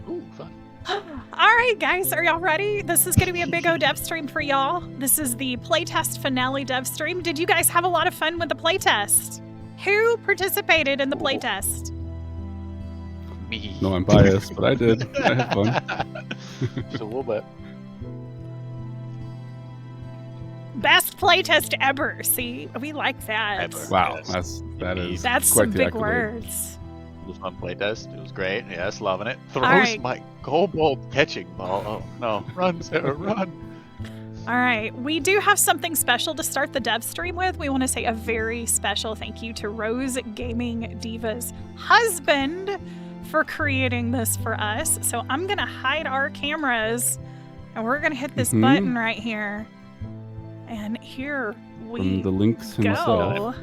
Ooh, fun. All right, guys, are y'all ready? This is going to be a big O dev stream for y'all. This is the playtest finale dev stream. Did you guys have a lot of fun with the playtest? Who participated in the playtest? Me. No, I'm biased, but I did. I had fun. Just a little bit. Best playtest ever. See, we like that. Ever. Wow, Yes. that's That's quite some the big accolade. words. It was a fun playtest. It was great. Yes, loving it. Throws right. my kobold catching ball. Oh no! Run, Sarah, run! All right, we do have something special to start the dev stream with. We want to say a very special thank you to Rose Gaming Diva's husband for creating this for us. So I'm going to hide our cameras and we're going to hit this button right here. And here we From the links go. himself.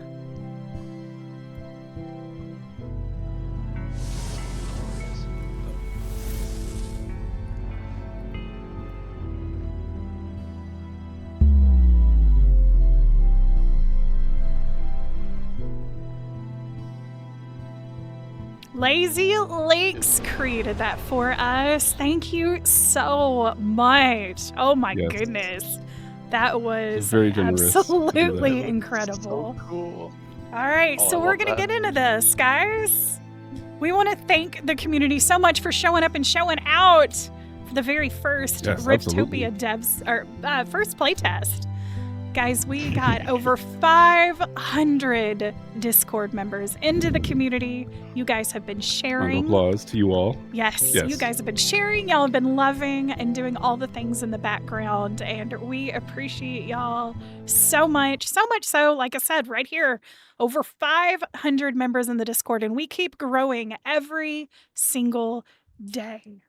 Lazy Lakes created that for us. Thank you so much. Oh my goodness. That was very generous absolutely incredible. So cool. All right, so we're going to get into this, guys. We want to thank the community so much for showing up and showing out for the very first Riftopia devs, or first playtest. Guys, we got over 500 Discord members into the community. You guys have been sharing. Round of applause to you all. Yes, you guys have been sharing. Y'all have been loving and doing all the things in the background. And we appreciate y'all so much. So much so, like I said, right here, over 500 members in the Discord. And we keep growing every single day.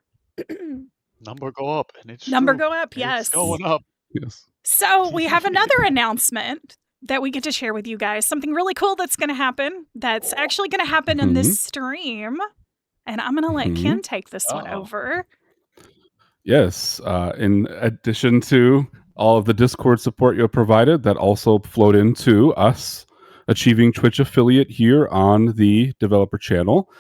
Number go up. And it's Number true. go up, yes. It's going up. Yes. So we have another announcement that we get to share with you guys. Something really cool that's going to happen. That's actually going to happen in this stream. And I'm going to let Ken take this one over. Yes. In addition to all of the Discord support you have provided, that also flowed into us achieving Twitch affiliate here on the developer channel.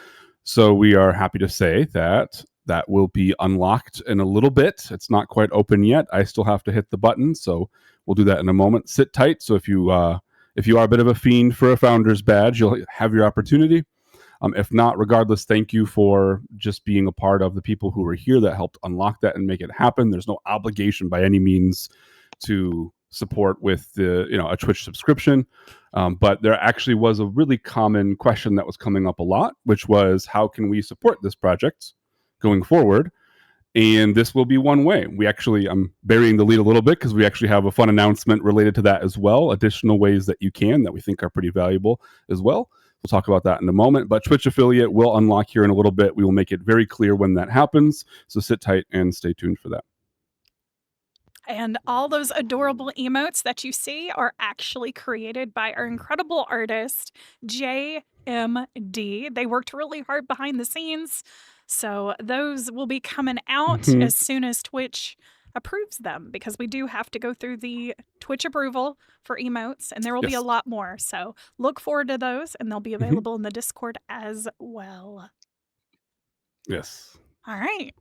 So we are happy to say that that will be unlocked in a little bit. It's not quite open yet. I still have to hit the button, so we'll do that in a moment. Sit tight. So if you are a bit of a fiend for a founder's badge, you'll have your opportunity. If not, regardless, thank you for just being a part of the people who were here that helped unlock that and make it happen. There's no obligation by any means to support with a Twitch subscription. But there actually was a really common question that was coming up a lot, which was, how can we support this project going forward? And this will be one way. I'm burying the lead a little bit because we actually have a fun announcement related to that as well. Additional ways that you can, that we think are pretty valuable as well. We'll talk about that in a moment. But Twitch affiliate will unlock here in a little bit. We will make it very clear when that happens. So sit tight and stay tuned for that. And all those adorable emotes that you see are actually created by our incredible artist, JMD. They worked really hard behind the scenes. So those will be coming out as soon as Twitch approves them, because we do have to go through the Twitch approval for emotes, and there will be a lot more. So look forward to those, and they'll be available in the Discord as well. Yes. All right.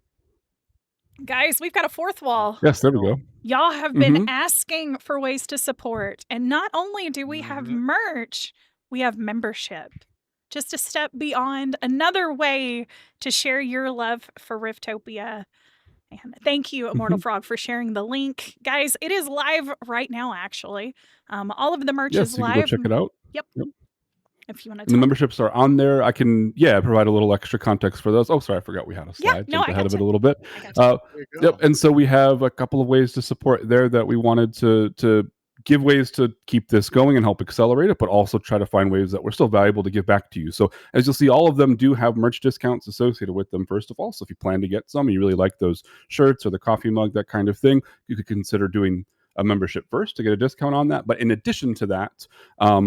Guys, we've got a fourth wall. Yes, there we go. Y'all have been asking for ways to support. And not only do we have merch, we have membership. Just a step beyond, another way to share your love for Riftopia. And thank you, Immortal Frog, for sharing the link. Guys, it is live right now, actually. All of the merch is live. You can go check it out. Yep. If you want to. And the memberships are on there. I can, provide a little extra context for those. Oh, sorry, I forgot we had a slide. Jumped ahead of it a little bit. Yep. And so we have a couple of ways to support there that we wanted to give ways to keep this going and help accelerate it, but also try to find ways that we're still valuable to give back to you. So as you'll see, all of them do have merch discounts associated with them, first of all. So if you plan to get some and you really like those shirts or the coffee mug, that kind of thing, you could consider doing a membership first to get a discount on that. But in addition to that,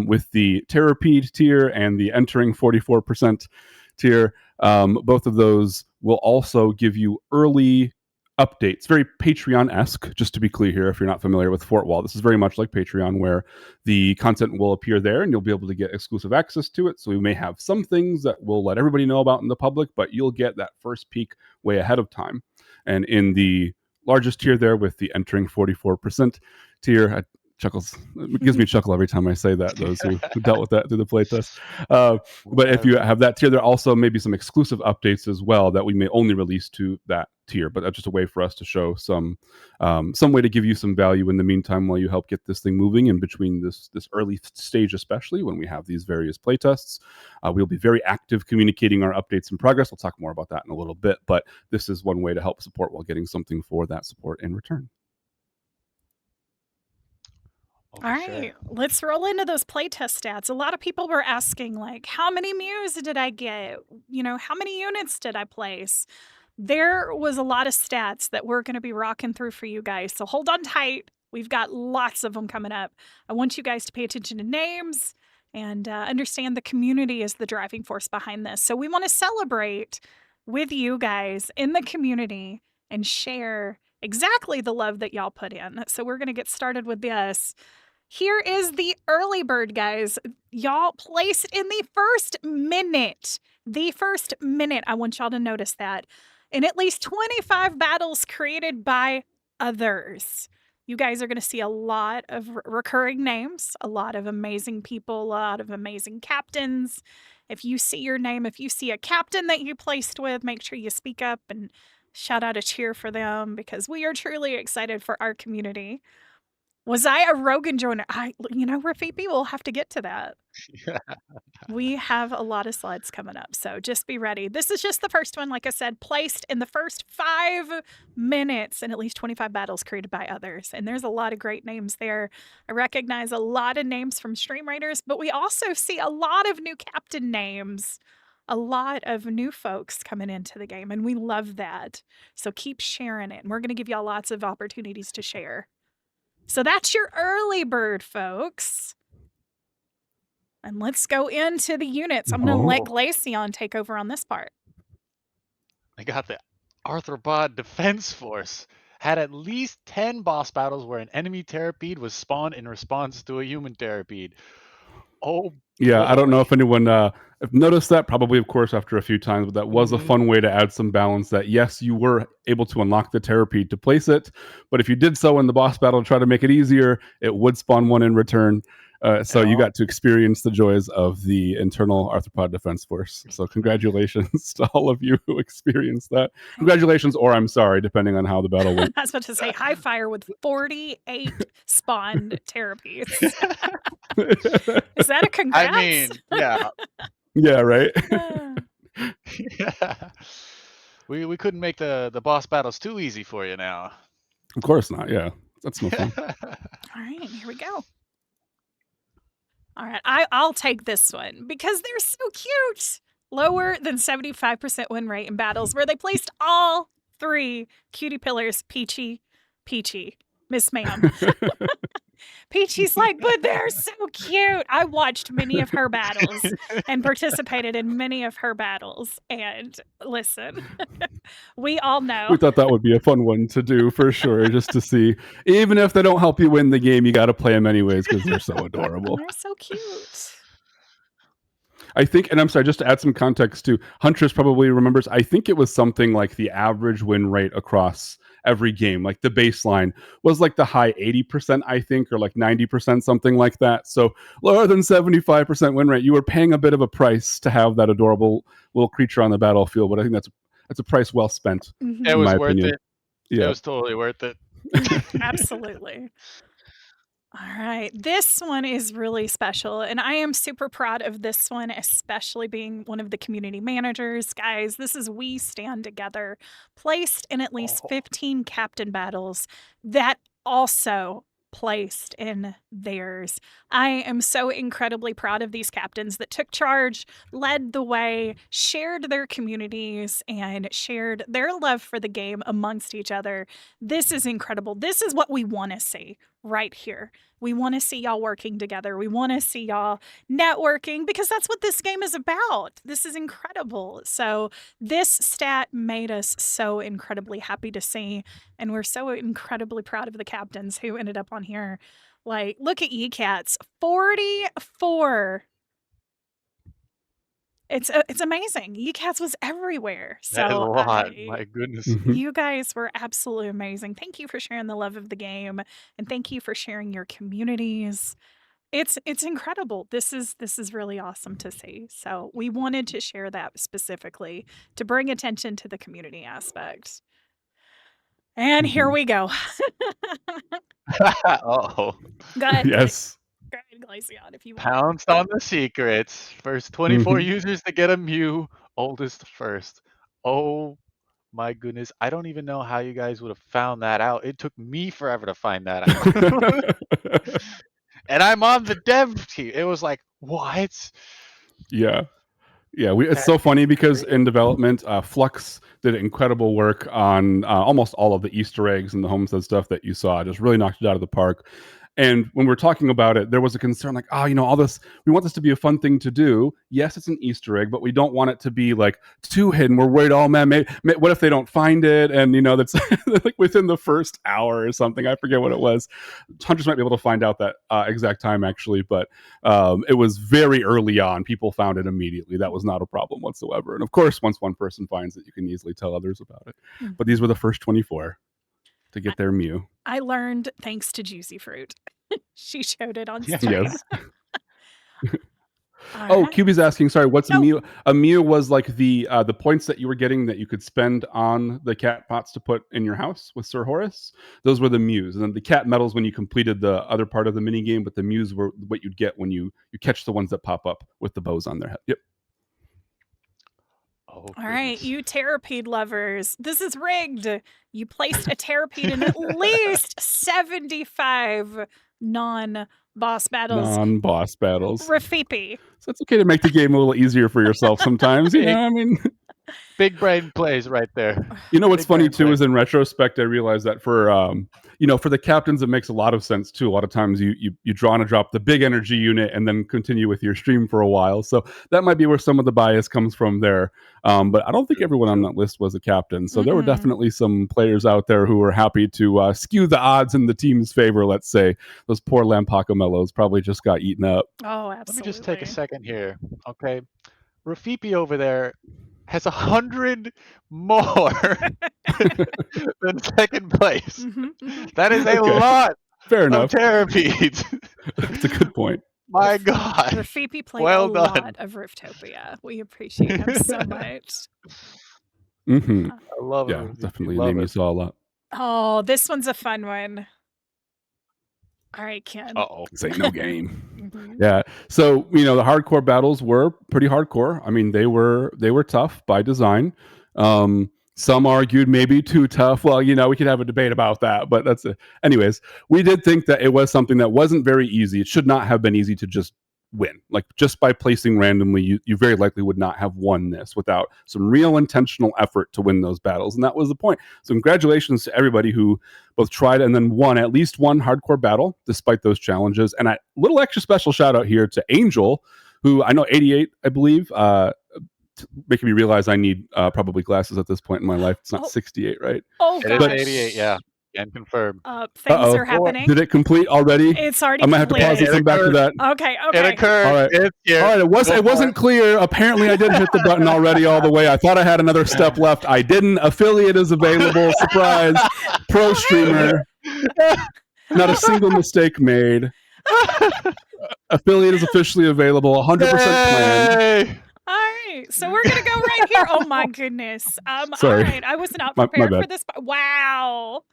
with the Terrapede tier and the entering 44% tier, both of those will also give you early updates, very Patreon-esque, just to be clear here, if you're not familiar with Fort Wall. This is very much like Patreon, where the content will appear there and you'll be able to get exclusive access to it. So we may have some things that we'll let everybody know about in the public, but you'll get that first peek way ahead of time. And in the largest tier there, with the entering 44% tier, it gives me a chuckle every time I say that, those who dealt with that through the playtest. But if you have that tier, there are also maybe some exclusive updates as well that we may only release to that tier, but that's just a way for us to show some way to give you some value in the meantime while you help get this thing moving in between this early stage, especially when we have these various playtests. We'll be very active communicating our updates and progress. We'll talk more about that in a little bit, but this is one way to help support while getting something for that support in return. All right, let's roll into those playtest stats. A lot of people were asking, like, how many Mews did I get? How many units did I place? There was a lot of stats that we're going to be rocking through for you guys, so hold on tight. We've got lots of them coming up. I want you guys to pay attention to names and understand the community is the driving force behind this. So we want to celebrate with you guys in the community and share exactly the love that y'all put in. So we're going to get started with this. Here is the early bird, guys. Y'all placed in the first minute. The first minute. I want y'all to notice that. In at least 25 battles created by others. You guys are going to see a lot of recurring names, a lot of amazing people, a lot of amazing captains. If you see your name, if you see a captain that you placed with, make sure you speak up and shout out a cheer for them, because we are truly excited for our community. Was I a Rogan joiner? Rafipi, we'll have to get to that. We have a lot of slides coming up, so just be ready. This is just the first one, like I said, placed in the first 5 minutes and at least 25 battles created by others. And there's a lot of great names there. I recognize a lot of names from stream writers, but we also see a lot of new captain names, a lot of new folks coming into the game, and we love that. So keep sharing it, and we're going to give y'all lots of opportunities to share. So that's your early bird, folks. And let's go into the units. I'm going to let Glaceon take over on this part. I got the Arthropod Defense Force. Had at least 10 boss battles where an enemy Terrapede was spawned in response to a human Terrapede. Oh, yeah, boy. I don't know if anyone noticed that, probably, of course, after a few times, but that was a fun way to add some balance, that yes, you were able to unlock the Terrapede to place it, but if you did so in the boss battle to try to make it easier, it would spawn one in return. So you got to experience the joys of the internal Arthropod Defense Force. So congratulations to all of you who experienced that. Congratulations, or I'm sorry, depending on how the battle went. I was about to say, high fire with 48 spawned Terrapedes. Is that a congrats? I mean, yeah. Yeah, right? Yeah. We couldn't make the boss battles too easy for you now. Of course not, yeah. That's no fun. All right, here we go. All right, I'll take this one because they're so cute. Lower than 75% win rate in battles where they placed all 3 cutie pillars. Peachy, Miss Ma'am. Peachy's like, but they're so cute. I watched many of her battles and participated in many of her battles. And listen, we all know. We thought that would be a fun one to do for sure, just to see. Even if they don't help you win the game, you got to play them anyways because they're so adorable. They're so cute. I think, and I'm sorry, just to add some context too, Huntress probably remembers, I think it was something like the average win rate across every game, like the baseline was like the high 80%, I think, or like 90%, something like that. So lower than 75% win rate. You were paying a bit of a price to have that adorable little creature on the battlefield, but I think that's a price well spent. It was worth opinion. it. Yeah. It was totally worth it. Absolutely. All right, this one is really special, and I am super proud of this one, especially being one of the community managers. Guys, this is We Stand Together, placed in at least 15 captain battles that also placed in theirs. I am so incredibly proud of these captains that took charge, led the way, shared their communities, and shared their love for the game amongst each other. This is incredible. This is what we want to see. right here. We want to see y'all working together. We want to see y'all networking because that's what this game is about. This is incredible. So, this stat made us so incredibly happy to see. And we're so incredibly proud of the captains who ended up on here. Like, look at you cats 44. It's amazing. UCATS was everywhere. That is a So lot. My goodness. you guys were absolutely amazing. Thank you for sharing the love of the game, and thank you for sharing your communities. It's incredible. This is really awesome to see. So we wanted to share that specifically to bring attention to the community aspect. And here we go. Uh-oh. Go ahead. Yes. Go ahead, Glaceon, if you want. Pounced on the secrets. First 24 users to get a Mew. Oldest first. Oh my goodness. I don't even know how you guys would have found that out. It took me forever to find that out. And I'm on the dev team. It was like, what? Yeah. Yeah, it's so funny because in development, Flux did incredible work on almost all of the Easter eggs and the homestead stuff that you saw. Just really knocked it out of the park. And when we're talking about it, there was a concern like, oh, all this, we want this to be a fun thing to do. Yes, it's an Easter egg, but we don't want it to be like too hidden. We're worried, oh man, what if they don't find it? And, that's like within the first hour or something. I forget what it was. Hunters might be able to find out that exact time actually, but it was very early on. People found it immediately. That was not a problem whatsoever. And of course, once one person finds it, you can easily tell others about it. But these were the first 24 to get their Mew. I learned thanks to Juicy Fruit. She showed it on stream. Yes. Right. QB's asking, sorry, what's a Mew? A Mew was like the points that you were getting that you could spend on the cat pots to put in your house with Sir Horace. Those were the Mews. And then the cat medals when you completed the other part of the mini game, but the Mews were what you'd get when you catch the ones that pop up with the bows on their head. Yep. All right, you Terrapede lovers, this is rigged. You placed a Terrapede in at least 75 non-boss battles. Non-boss battles. Rafipi. So it's okay to make the game a little easier for yourself sometimes. I mean, big brain plays right there. What's funny too is in retrospect, I realized that for for the captains, it makes a lot of sense too. A lot of times you draw and drop the big energy unit and then continue with your stream for a while. So that might be where some of the bias comes from there. But I don't think everyone on that list was a captain. So there were definitely some players out there who were happy to skew the odds in the team's favor. Let's say those poor Lampacamellos probably just got eaten up. Oh, absolutely. Let me just take a second here. Okay. Rafipi over there has 100 more than second place. That is a lot. Fair enough. Of Terrapedes. That's a good point. My God. Rafipi played a lot of Riftopia. We appreciate him so much. I love it. Yeah, definitely a name you saw a lot. Oh, this one's a fun one. All right, Ken. This ain't no game. Yeah. So, the hardcore battles were pretty hardcore. I mean, they were tough by design. Some argued maybe too tough. Well, we could have a debate about that, but that's it. Anyways, we did think that it was something that wasn't very easy. It should not have been easy to just win. Like just by placing randomly, you very likely would not have won this without some real intentional effort to win those battles. And that was the point. So congratulations to everybody who both tried and then won at least one hardcore battle despite those challenges. And a little extra special shout out here to Angel, who I know 88, I believe, making me realize I need probably glasses at this point in my life. It's not 68, right? Oh, gosh. It is 88, yeah. Can confirm. Things are happening. Did it complete already? It's already I might have to pause and come back to that. Okay. It occurred. All right. It wasn't clear. Apparently, I didn't hit the button already all the way. I thought I had another step left. I didn't. Affiliate is available. Surprise. Pro streamer. Not a single mistake made. Affiliate is officially available. 100% planned. All right, so we're gonna go right here. Oh my goodness. Sorry. All right, I was not prepared for this. Wow.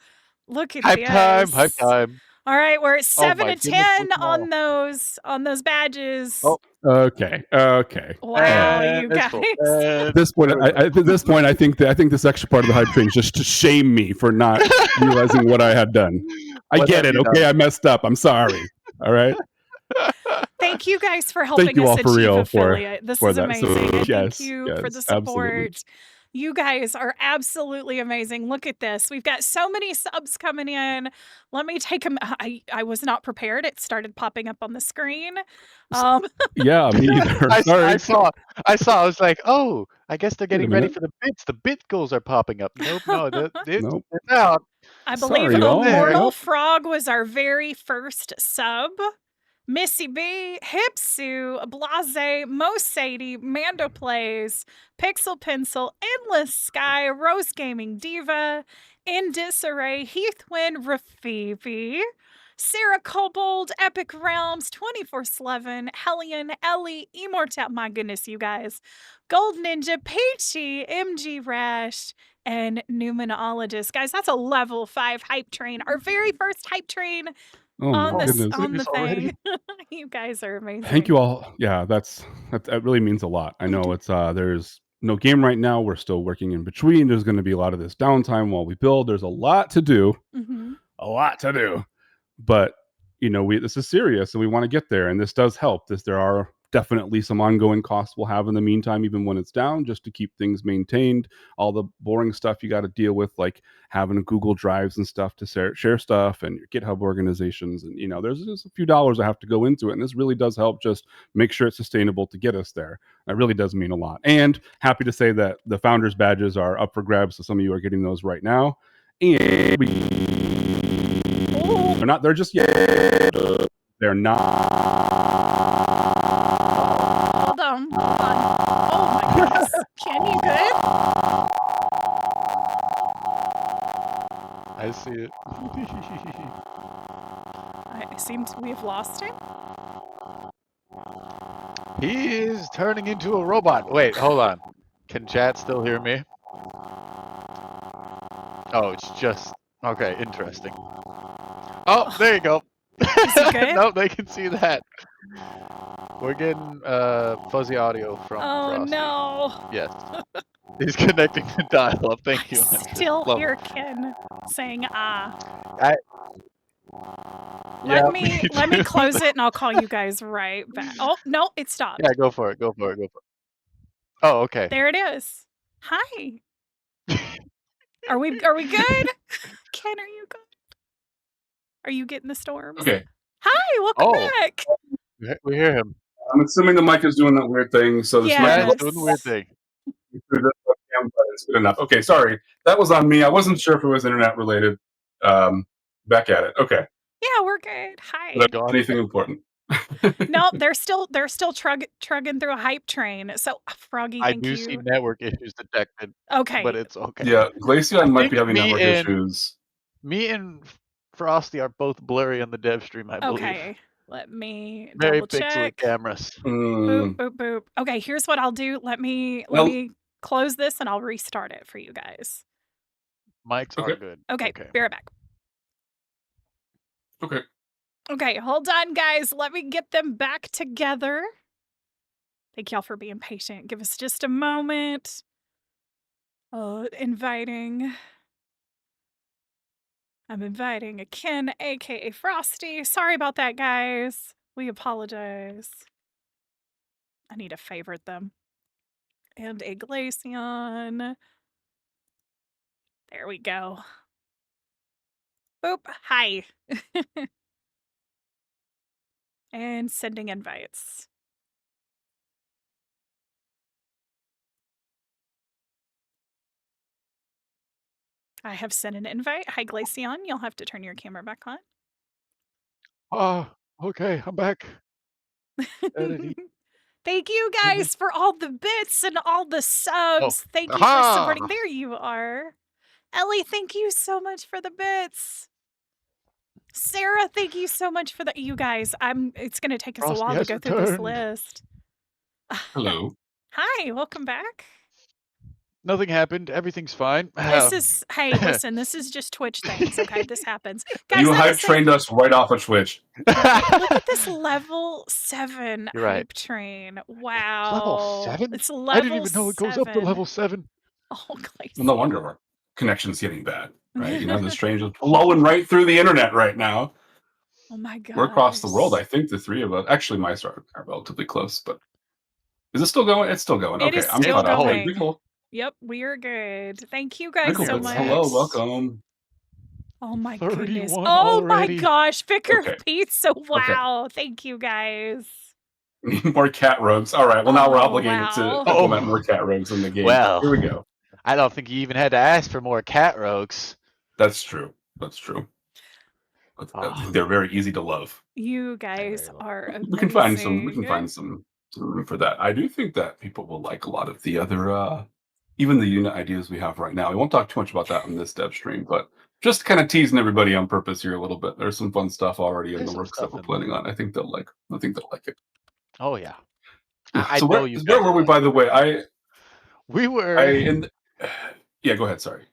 Look at this. Hype time. All right, we're at 7 to 10 on those badges. Oh, okay. Wow, you guys. At this point, I think this extra part of the hype thing is just to shame me for not realizing what I had done. I get it. Okay, I messed up. I'm sorry. All right. Thank you guys for helping us achieve affiliate. This is amazing. So, thank you for the support. Absolutely. You guys are absolutely amazing. Look at this. We've got so many subs coming in. Let me take them. I was not prepared. It started popping up on the screen. Yeah, me either. I Sorry. saw. I was like, oh, I guess they're Wait a getting ready minute. for the bits. The bit goals are popping up. Nope, no, Nope. it's out. I believe Sorry, y'all. there. Immortal Yep. Frog was our very first sub. Missy B, Hipsu, Blase, Mo Sadie, Mando Plays, Pixel Pencil, Endless Sky, Rose Gaming Diva, In Disarray, Heathwin, Rafifi, Sarah Kobold, Epic Realms, 24/7, Hellion, Ellie, Immortal, my goodness, you guys, Gold Ninja, Peachy, MG Rash, and Numenologist. Guys, that's a level 5 hype train. Our very first hype train Oh my goodness. on the Goodness, already? thing. You guys are amazing. Thank you all. Yeah, that really means a lot. I know it's there's no game right now. We're still working in between. There's going to be a lot of this downtime while we build. There's a lot to do. A lot to do. But this is serious and we want to get there, and this does help. There are definitely some ongoing costs we'll have in the meantime, even when it's down, just to keep things maintained. All the boring stuff you got to deal with, like having Google Drives and stuff to share stuff, and your GitHub organizations, and there's just a few dollars that have to go into it, and this really does help just make sure it's sustainable to get us there. That really does mean a lot. And happy to say that the founders badges are up for grabs, so some of you are getting those right now. And they're not there just yet. They're not. Hold on. Oh my goodness. Ken, you good? I see it. It seems we've lost him. He is turning into a robot. Wait, hold on. Can chat still hear me? Oh, it's just okay. Interesting. Oh, there you go. Is he good? No, they can see that. We're getting fuzzy audio from Frosty. No. Yes. He's connecting the dial-up. Thank you. I still hear Ken saying Yeah, let me close it and I'll call you guys right back. Oh no, it stopped. Yeah, go for it. Oh, okay. There it is. Hi. Are we good? Ken, are you good? Are you getting the storms? Okay. Hi, welcome back. We hear him. I'm assuming the mic is doing that weird thing, so this mic Yeah, it's doing the weird thing. through the webcam, but it's good enough. Okay, sorry. That was on me. I wasn't sure if it was internet related. Back at it. Okay. Yeah, we're good. Hi. Anything important? No, they're still trugging through a hype train. So, Froggy, I thank do you. see network issues detected. Okay. But it's okay. Yeah, Glaceon might be having network issues. Me and Frosty are both blurry on the dev stream, I believe. Okay. Let me Very double pixely check. cameras. Boop, boop, boop. Okay, here's what I'll do. Let me close this and I'll restart it for you guys. Mics are good. Okay, be right back. Okay. Okay, hold on, guys. Let me get them back together. Thank y'all for being patient. Give us just a moment. Inviting. I'm inviting a Ken, aka Frosty. Sorry about that, guys. We apologize. I need to favorite them. And a Glaceon. There we go. Boop. Hi. And sending invites. I have sent an invite. Hi, Glaceon. You'll have to turn your camera back on. Oh, okay. I'm back. Thank you guys for all the bits and all the subs. Thank you for supporting. There you are. Ellie, thank you so much for the bits. Sarah, thank you so much for the you guys. It's gonna take us a while to go through this list. Hello. Hi, welcome back. Nothing happened. Everything's fine. Hey, listen, this is just Twitch things, okay? This happens. Guys, you hype trained us right off of Twitch. Look at this level 7 hype train. Wow. Level 7? It's level 7. I didn't even know it goes up to level 7. Oh, Glacier. Well, no wonder our connection's getting bad, right? This train is blowing right through the internet right now. Oh my god. We're across the world, I think, the three of us. Actually, mice are relatively close, but is it still going? It's still going. It okay, is I'm still caught up. going. Yep, we are good. Thank you Look guys at so Crickles, that. hello, much. welcome. Oh my goodness. 31 Oh my already. gosh, Vicar Okay, Pizza. okay. Wow. Thank you guys. More cat rogues. All right, well, now we're Oh, obligated to wow. implement more Oh, cat rogues in the game. Here we well, go. I don't think you even had to ask for more cat rogues. That's true. That's true. Oh, They're very easy to love. You they're guys very low. are We can find some. We can amazing. find some room for that. I do think that people will like a lot of the other, even the unit ideas we have right now. We won't talk too much about that on this dev stream, but just kind of teasing everybody on purpose here a little bit. There's some fun stuff already in There's the some works that stuff we're in there. planning on. I think they'll like. I think they'll like it. Oh, yeah. I So know where you where guys were will we, like by it. the way? We I were in. Yeah, go ahead. Sorry.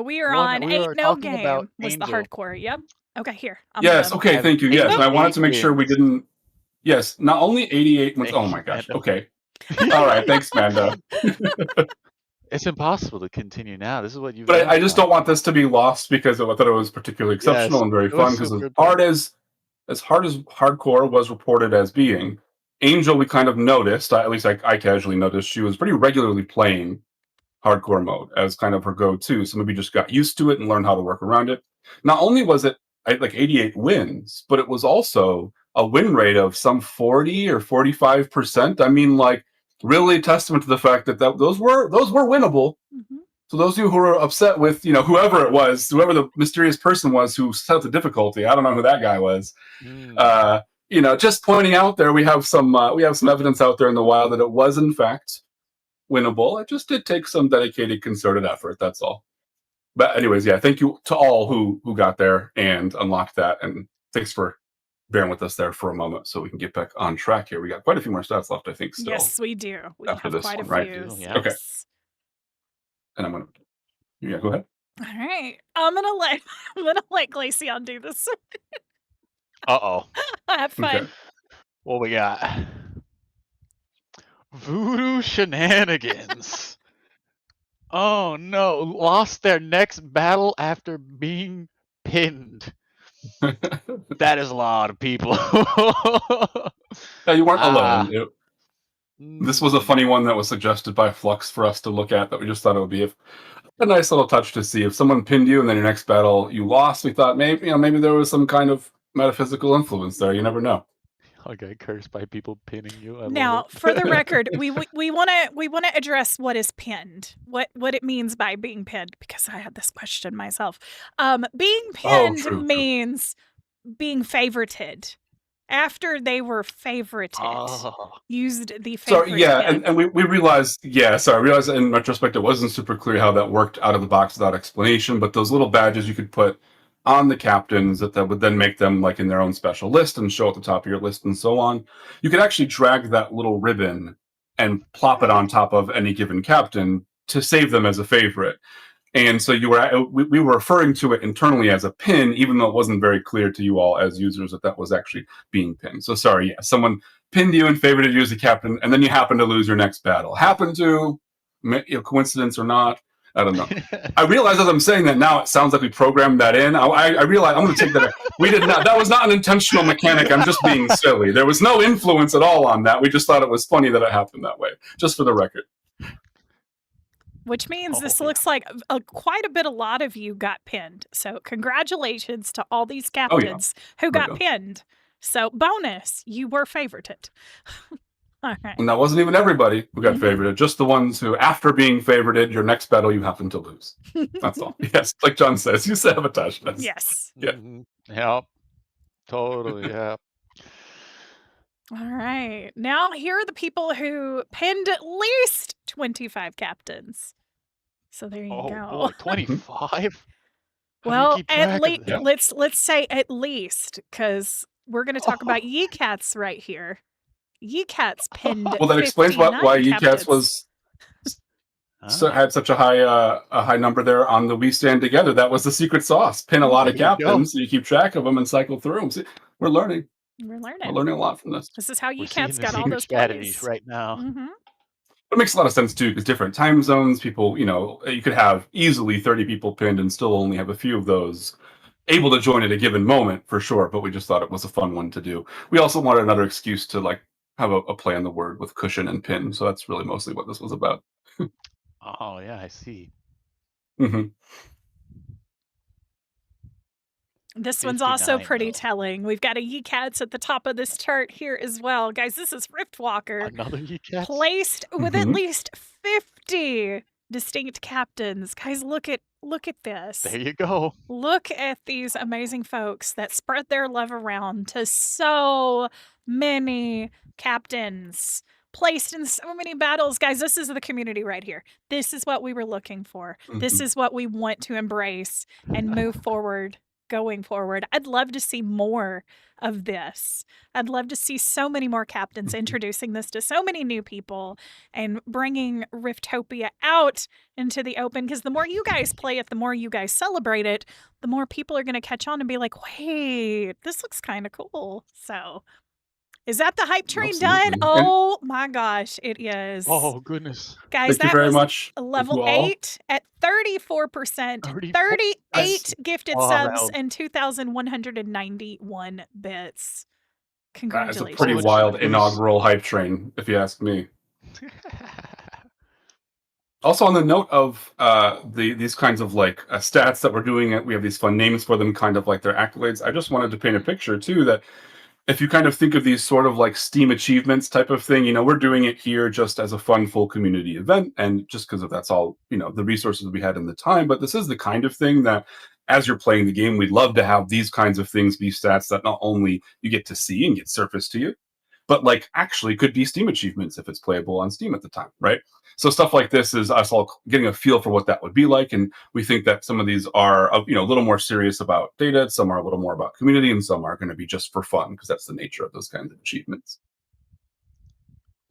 We are on we Ain't were No talking about Game was the Angel hardcore. Yep. Okay, here. I'm Yes. gonna Okay. having Thank you. Yes, and I wanted 88 to make sure we wins. didn't. Yes, not only 88 wins. Oh Thank you, my gosh. Mando. Okay. All right. Thanks, Manda. It's impossible to continue now. This is what you've But done I just now. don't want this to be lost because I thought it was particularly Yes, exceptional and very it was fun. Because super important. as hard as hardcore was reported as being, Angel, we kind of noticed. At least I casually noticed she was pretty regularly playing hardcore mode as kind of her go-to. So maybe just got used to it and learned how to work around it. Not only was it like 88 wins, but it was also a win rate of some 40 or 45%. I mean, like really testament to the fact that, those were winnable. Mhm. So those of you who were upset with, whoever it was, whoever the mysterious person was who set up the difficulty, I don't know who that guy was. Mm. Uh, just pointing out there, we have some evidence out there in the wild that it was in fact winnable. It just did take some dedicated, concerted effort. That's all. But anyways, yeah, thank you to all who got there and unlocked that, and thanks for bearing with us there for a moment so we can get back on track here. We got quite a few more stats left, I think, still Yes, we do. We after have this quite a one, right? few. Do, yeah. Okay, Yes. and I'm gonna, yeah, go ahead. All right. I'm gonna let I'm gonna let Glaceon do this. Uh-oh. Have Okay. fun. What we got? Voodoo shenanigans. Oh no, lost their next battle after being pinned. That is a lot of people. Yeah, you weren't alone. Ah. This was a funny Mm. one that was suggested by Flux for us to look at. That we just thought it would be a nice little touch to see if someone pinned you and then your next battle you lost. We thought maybe there was some kind of metaphysical influence there. You never know. I got cursed by people pinning you. I love Now, it. for the record, we wanna address what is pinned, what it means by being pinned, because I had this question myself. Being Oh, pinned true, true. means being favorited. After they were favorited, Oh. used the Sorry, favorite yeah, and, pin. and we realized, yeah, sorry, I realized in retrospect it wasn't super clear how that worked out of the box without explanation, but those little badges you could put on the captains that would then make them like in their own special list and show at the top of your list and so on. You could actually drag that little ribbon and plop it on top of any given captain to save them as a favorite. And so we were referring to it internally as a pin, even though it wasn't very clear to you all as users that was actually being pinned. So sorry, yeah, someone pinned you and favorited you as a captain, and then you happen to lose your next battle. Happen to, coincidence or not, I don't know. I realize as I'm saying that now, it sounds like we programmed that in. I realize I'm going to take that. We did not. That was not an intentional mechanic. I'm just being silly. There was no influence at all on that. We just thought it was funny that it happened that way. Just for the record. Which means Oh, this yeah. looks like quite a lot of you got pinned. So congratulations to all these Oh yeah. captains who There we got go. pinned. So bonus, you were favorited. All right. And that wasn't even everybody who got Mhm. favorited, just the ones who, after being favorited, your next battle you happen to lose. That's all. Yes, like John says, you sabotage us. Yes. Yeah. Mhm. Yep. Totally, yeah. All right. Now here are the people who pinned at least 25 captains. So there you Oh go. boy, 25? How do you Well, keep at track of least Yeah. that? let's say at least, because we're going to talk about Ye Cats right here. Ye Cats pinned Well, that explains why 59 Ycats captains. Ah, had such a high number there on the We Stand Together. That was the secret sauce. Pin a lot there of you go. captains, so you keep track of them and cycle through them. See, we're learning. We're We're learning. learning a lot from this. This is how We're Ye seeing Cats the got all secret those strategies plays. right now. Mm-hmm. It makes a lot of sense too, because different time zones, people, you could have easily 30 people pinned and still only have a few of those able to join at a given moment for sure. But we just thought it was a fun one to do. We also wanted another excuse to like have a play on the word with cushion and pin. So that's really mostly what this was about. Oh, yeah, I see. Mhm. This one's also 59, pretty though. telling. We've got a Yee-Cats at the top of this chart here as well. Guys, this is Riftwalker, Another Cats? placed with at Mhm. least 50 distinct captains. Guys, look at this. There you go. Look at these amazing folks that spread their love around to so many captains, placed in so many battles. Guys, this is the community right here. This is what we were looking for. This Mhm. is what we want to embrace and move forward. Going forward, I'd love to see more of this. I'd love to see so many more captains Mhm. introducing this to so many new people and bringing Riftopia out into the open, because the more you guys play it, the more you guys celebrate it, the more people are going to catch on and be like, wait, this looks kind of cool. So, is that the hype train done? Absolutely. And Oh my gosh, it is. Oh, goodness. Guys, thank you that very was much. a Thank level you all. 8 at 34%, 34. That's 38 gifted all subs, around. and 2,191 bits. That is a pretty Oh, Congratulations. wild jeez. inaugural hype train, if you ask me. Also, on the note of these kinds of like stats that we're doing, we have these fun names for them, kind of like their accolades. I just wanted to paint a picture too that if you kind of think of these sort of like Steam achievements type of thing, we're doing it here just as a fun, full community event, and just because of that's all the resources we had in the time. But this is the kind of thing that, as you're playing the game, we'd love to have these kinds of things be stats that not only you get to see and get surfaced to you, but like actually could be Steam achievements if it's playable on Steam at the time, right? So stuff like this is us all getting a feel for what that would be like, and we think that some of these are a little more serious about data, some are a little more about community, and some are going to be just for fun because that's the nature of those kinds of achievements.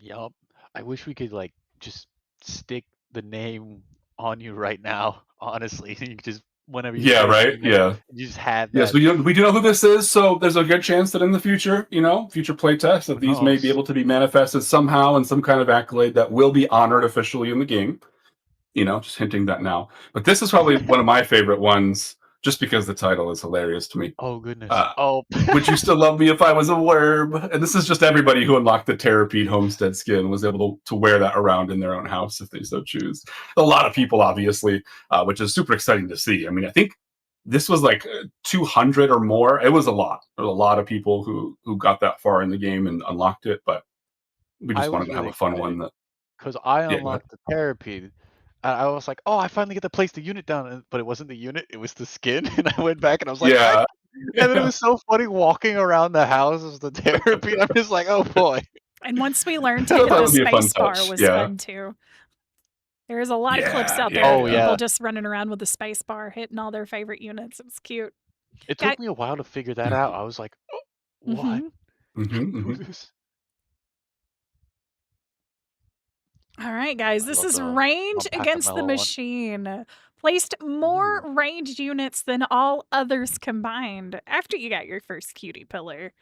Yup. I wish we could like just stick the name on you right now, honestly. You could just whenever you Yeah, start right. achievement, Yeah. you just have Yes, that. we do know who this is, so there's a good chance that in the future, future playtests, that Who these may be knows? able to be manifested somehow in some kind of accolade that will be honored officially in the game. Just hinting that now. But this is probably one of my favorite ones, just because the title is hilarious to me. Oh goodness. Uh, Oh. would you still love me if I was a worm? And this is just everybody who unlocked the Terrapede homestead skin was able to wear that around in their own house if they so choose. A lot of people, obviously, which is super exciting to see. I mean, I think this was like 200 or more. It was a lot. There was a lot of people who got that far in the game and unlocked it, but we I just wanted was to have really a fun excited one that, because I yeah, go ahead. unlocked the therapy. I was like, "Oh, I finally get to place the unit down," but it wasn't the unit; it was the skin. And I went back and I was like, "I." Yeah. And then it was so funny walking around the house as the therapy. I'm just like, "Oh boy." And once we learned I to thought hit that the would be a fun space bar touch. was Yeah. fun too. There's a lot of clips Yeah, out there yeah, of Oh yeah. people yeah, just running around with the space bar, hitting all their favorite units. It was cute. it Guy took me a while to figure that out. I was like, "Oh, what? Mhm. How do Mhm, you do mhm, this?" All right, guys, I this love is the Range Against the Lumpacamelo one. Machine. Placed more Ooh. ranged units than all others combined after you got your first cutie pillar.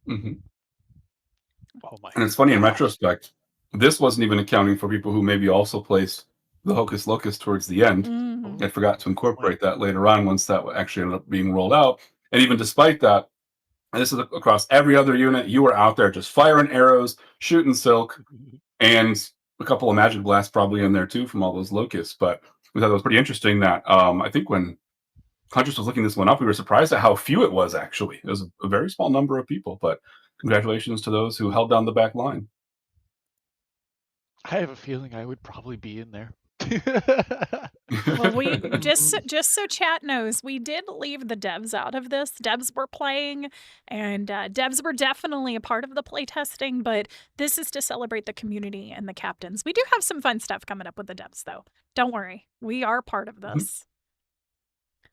mhm. Oh my And it's funny in gosh. retrospect, this wasn't even accounting for people who maybe also placed the Hocus Locus towards the end. Mhm. I Oh, forgot to good point. incorporate that later on once that actually ended up being rolled out. And even despite that, and this is across every other unit, you were out there just firing arrows, shooting silk, and a couple of magic blasts probably in there too from all those locusts. But we thought it was pretty interesting that I think when Huntress was looking this one up, we were surprised at how few it was actually. It was a very small number of people, but congratulations to those who held down the back line. I have a feeling I would probably be in there. Well, we just so chat knows, we did leave the devs out of this. Devs were playing, and devs were definitely a part of the playtesting. But this is to celebrate the community and the captains. We do have some fun stuff coming up with the devs, though. Don't worry, we are part of this.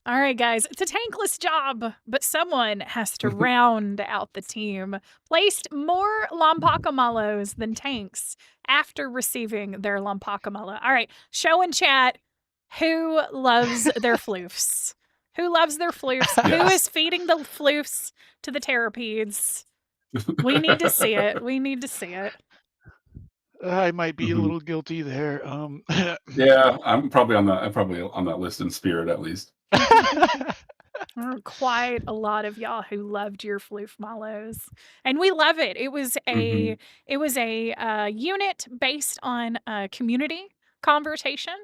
All right, guys, it's a tankless job, but someone has to round out the team. Placed more Lompakamalos than tanks after receiving their Lompakamala. All right, show in chat who loves their floofs. Who loves their floofs? Who Yes. is feeding the floofs to the Terrapedes? We need to see it. We need to see it. I might be a Mhm. little guilty there. Yeah, I'm probably on that list in spirit at least. There were quite a lot of y'all who loved your floof mallows, and we love it. It was Mhm. a unit based on a community conversation,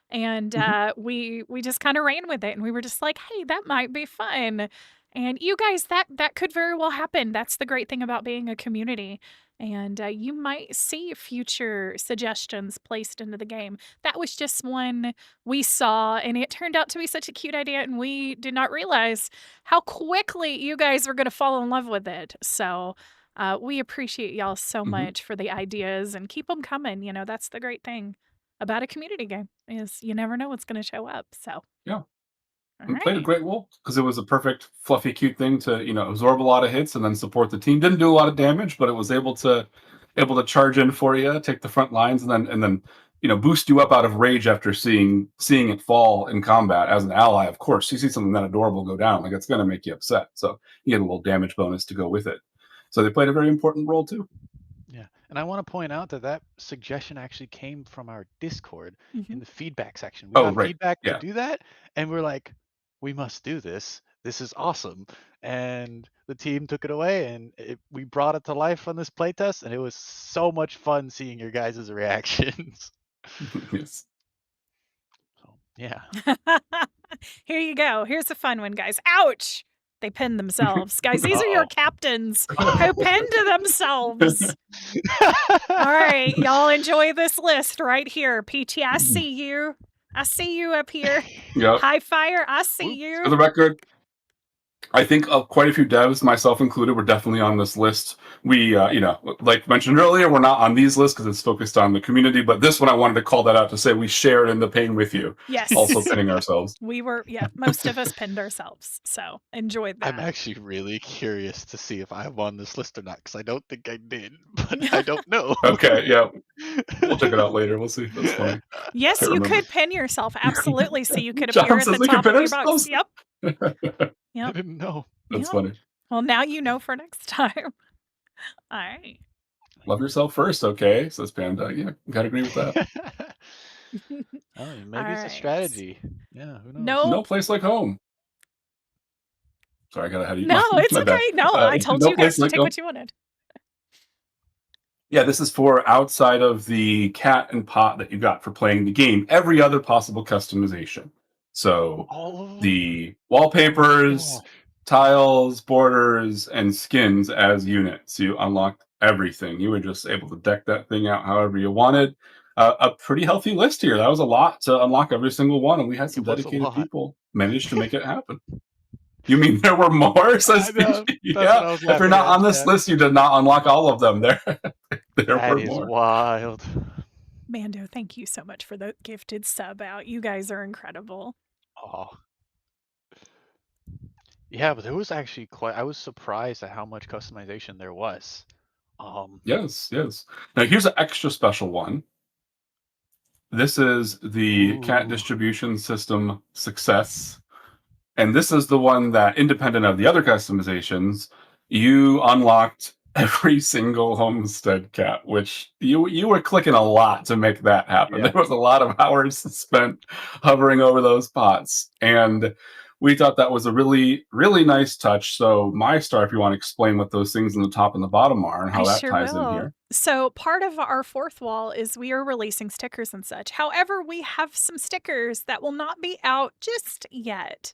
and Mhm. we just kind of ran with it, and we were just like, hey, that might be fun. And you guys, that could very well happen. That's the great thing about being a community. And you might see future suggestions placed into the game. That was just one we saw, and it turned out to be such a cute idea, and we did not realize how quickly you guys were going to fall in love with it. So we appreciate y'all so Mhm. much for the ideas, and keep them coming. You know, that's the great thing about a community game, is you never know what's going to show up. So, Yeah. all And played a right. great role because it was a perfect, fluffy, cute thing to absorb a lot of hits and then support the team. Didn't do a lot of damage, but it was able to charge in for you, take the front lines, and then boost you up out of rage after seeing it fall in combat as an ally. Of course, you see something that adorable go down, like it's going to make you upset. So you get a little damage bonus to go with it. So they played a very important role too. Yeah, and I want to point out that that suggestion actually came from our Discord Mhm. in the feedback section. We Oh, got right. feedback to Yeah. do that, and we're like, we must do this. This is awesome. And the team took it away, and we brought it to life on this playtest, and it was so much fun seeing your guys' reactions. Yes. So, yeah. Here you go. Here's a fun one, guys. Ouch! They pinned themselves. Guys, these are your Uh-oh. captains who pinned themselves. All right, y'all enjoy this list right here. PT, I see you. I see you up here. Yep. High Fire, I see Oops. For you. the record, I think quite a few devs, myself included, were definitely on this list. We, like mentioned earlier, we're not on these lists because it's focused on the community. But this one, I wanted to call that out to say we shared in the pain with you, also Yes. pinning ourselves. We were, yeah, most of us pinned ourselves. So enjoyed I'm that. actually really curious to see if I'm on this list or not, because I don't think I did, but I don't know. Okay, yeah, we'll check it out later. We'll see. That's funny. Yes, Can't you remember. could pin yourself. Absolutely. So you could appear John at the says we can top pin of your box. ourselves. Yep. I Yep. didn't know. That's Yep. funny. Well, now you know for next time. All right. Love yourself first, okay? Says Panda. Yeah, gotta agree with that. Oh, maybe All it's a right. strategy. Yeah, who knows? No No, place like home. Sorry, I got ahead of you. no, it's My bad. okay. No, I told No you guys place to like take home. what you wanted. Yeah, this is for outside of the cat and pot that you got for playing the game. Every other possible customization. So All of them? the Oh my wallpapers, gosh. tiles, borders, and skins as units. You unlocked everything. You were just able to deck that thing out however you wanted. A pretty healthy list here. That was a lot to unlock every single one, and we had some It was a dedicated lot. people manage to make it happen. You mean there were more? I Says know. PG. That's what Yeah. I was If you're laughing not at in on this chat. list, you did not unlock all of them. There That were is more. wild. Mando, thank you so much for the gifted sub out. You guys are incredible. Oh. Yeah, but there was actually quite I was surprised at how much customization there was. Um, Yes, yes. Now here's an extra special one. This is the cat ooh. distribution system success. And this is the one that, independent of the other customizations, you unlocked every single homestead cat, which you were clicking a lot to make that happen. Yeah. There was a lot of hours spent hovering over those pots. And we thought that was a really, really nice touch. So my star, if you want to explain what those things in the top and the bottom are and I how that sure ties in will. here. So, part of our fourth wall is we are releasing stickers and such. However, we have some stickers that will not be out just yet,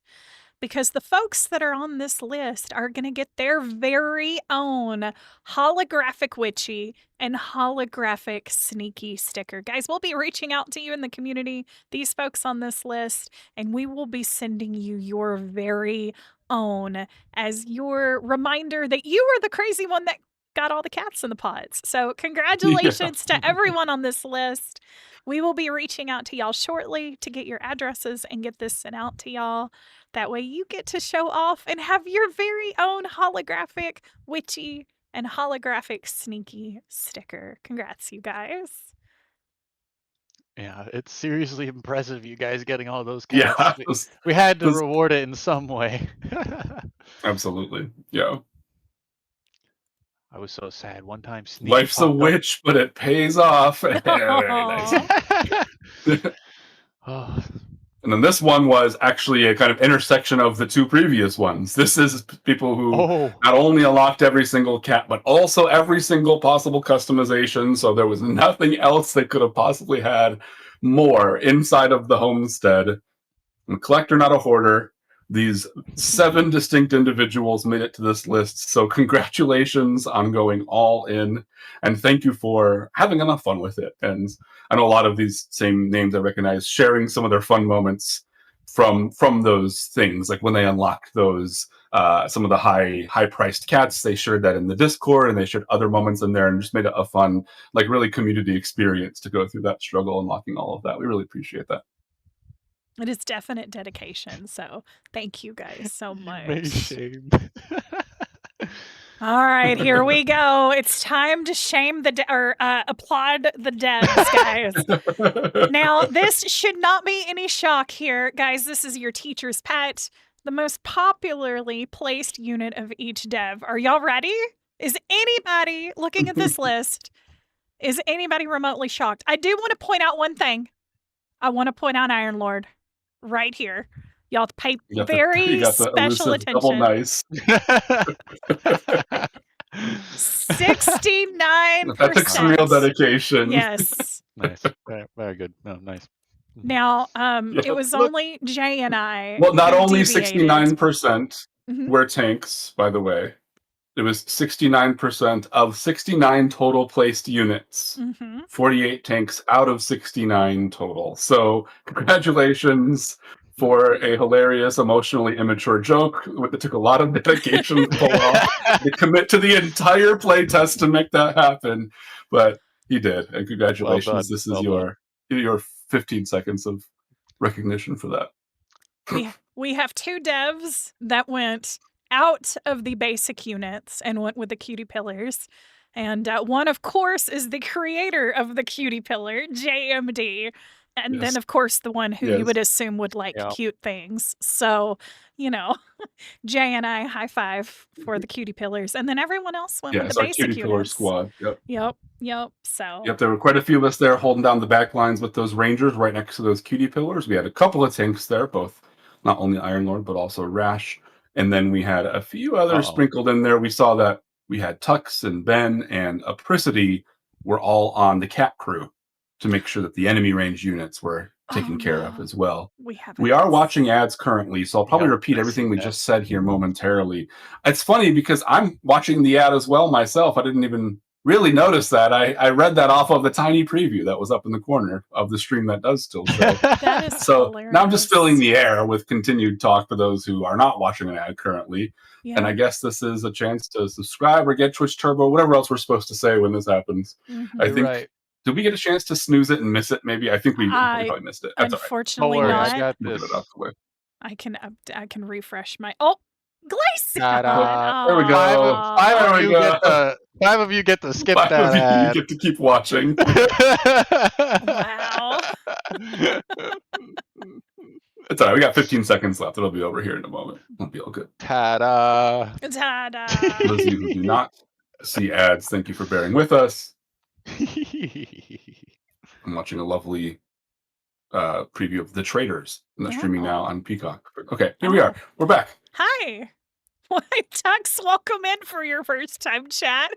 because the folks that are on this list are going to get their very own holographic witchy and holographic sneaky sticker. Guys, we'll be reaching out to you in the community, these folks on this list, and we will be sending you your very own as your reminder that you were the crazy one that got all the cats in the pots. So, Yeah. congratulations to everyone on this list. We will be reaching out to y'all shortly to get your addresses and get this sent out to y'all. That way you get to show off and have your very own holographic witchy and holographic sneaky sticker. Congrats, you guys. Yeah, it's seriously impressive you guys getting all those cats. Yeah. We had to Those- reward it in some way. absolutely. Yeah. I was so sad. One time Sneaky Life's a popped up. witch, but it pays off. Very nice. Aw. Oh, And then this one was actually a kind of intersection of the two previous ones. This is people who oh, not only unlocked every single cat, but also every single possible customization. So there was nothing else they could have possibly had more inside of the homestead. I'm a collector, not a hoarder. These 7 distinct individuals made it to this list, so congratulations on going all in, and thank you for having enough fun with it. And I know a lot of these same names I recognize sharing some of their fun moments from those things, like when they unlocked those some of the high priced cats. They shared that in the Discord, and they shared other moments in there, and just made it a fun, like really community experience to go through that struggle, unlocking all of that. We really appreciate that. It is definite dedication. So thank you guys so You may much. shame. All right, here we go. It's time to shame or applaud the devs, guys. Now, this should not be any shock here, guys. This is your teacher's pet, the most popularly placed unit of each dev. Are y'all ready? Is anybody looking at this list? Is anybody remotely shocked? I do want to point out one thing. I want to point out Iron Lord right here. Y'all pay very you got the special elusive double attention. nice. 69%. That took some real dedication. Yes. Nice. Very good. No, nice. Now, Yep. it was Look. only Jay and I. Well, not who only deviated. 69% Mhm. were tanks, by the way. It was 69% of 69 total placed units. Mhm. 48 tanks out of 69 total. So, congratulations for a hilarious, emotionally immature joke that took a lot of dedication to pull off, to commit to the entire playtest to make that happen. But he did, and congratulations. Well done. This is Well your 15 seconds of recognition for that. We have 2 devs that went out of the basic units and went with the cutie pillars. And one, of course, is the creator of the cutie pillar, JMD. And then, Yes. of course, the one who you would assume would like Yeah. cute things. So, Jay and I, high five for the cutie pillars. And then everyone else went with Yes, the our basic cutie pillar units. squad. Yep. Yep. So, Yep, there were quite a few of us there holding down the back lines with those rangers right next to those cutie pillars. We had a couple of tanks there, both not only Iron Lord, but also Rash. And then we had a few others sprinkled in there. We saw that we had Tux and Ben and Apricity were all on the cat crew to make sure that the enemy range units were taken care of as well. We are watching ads currently, so I'll probably repeat everything we just said here momentarily. It's funny because I'm watching the ad as well myself. I didn't even really notice that. I read that off of the tiny preview that was up in the corner of the stream that does still show. that is So hilarious. now I'm just filling the air with continued talk for those who are not watching an ad currently. Yeah. And I guess this is a chance to subscribe or get Twitch Turbo, whatever else we're supposed to say when this happens. I think. Right. Did we get a chance to snooze it and miss it? Maybe I think we probably missed it. That's unfortunately all right. not. I got We'll this. get it out the way. I can refresh my Glacier. There we go. Five of you get to skip 5 that of you ad. get to keep watching. Wow. It's all right. We got 15 seconds left. It'll be over here in a moment. It'll be all good. Ta-da. Ta-da. For those of you who do not see ads, thank you for bearing with us. I'm watching a lovely preview of The Traders. I'm not streaming now on Peacock. Okay, here we are. We're back. Hi. Why, Tux, welcome in for your first time chat.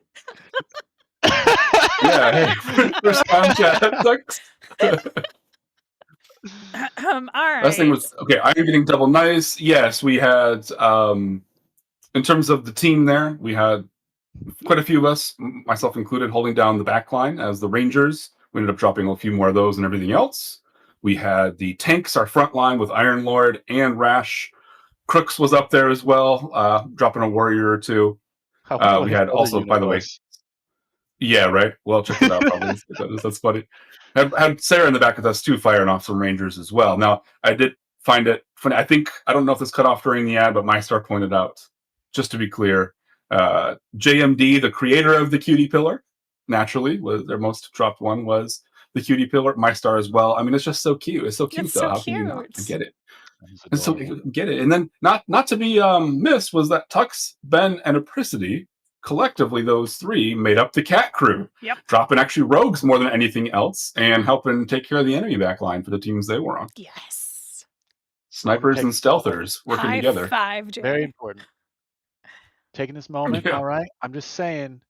Yeah, hey, first time chat, Tux. All right. Last thing was, okay, I'm getting double nice. Yes, we had, in terms of the team there, we had quite a few of us, myself included, holding down the back line as the Rangers. We ended up dropping a few more of those and everything else. We had the tanks, our front line with Iron Lord and Rash. Crooks was up there as well, dropping a warrior or two. We had also, by the way, yeah, right. Well, check it out. Probably that's funny. Had Sarah in the back with us too, firing off some Rangers as well. Now, I did find it funny. I don't know if this cut off during the ad, but MyStar pointed out, just to be clear, JMD, the creator of the Cutie Pillar, naturally was their most dropped one was the Cutie Pillar. MyStar as well. I mean, it's just so cute. It's so cute, though. How can you not? I get it. And so get it. And then not to be missed was that Tux, Ben, and Apricity, collectively those three made up the cat crew. Yep. Dropping actually rogues more than anything else and helping take care of the enemy backline for the teams they were on. Yes. Snipers and stealthers working together. High five, Jay. Very important. Taking this moment, all right? I'm just saying,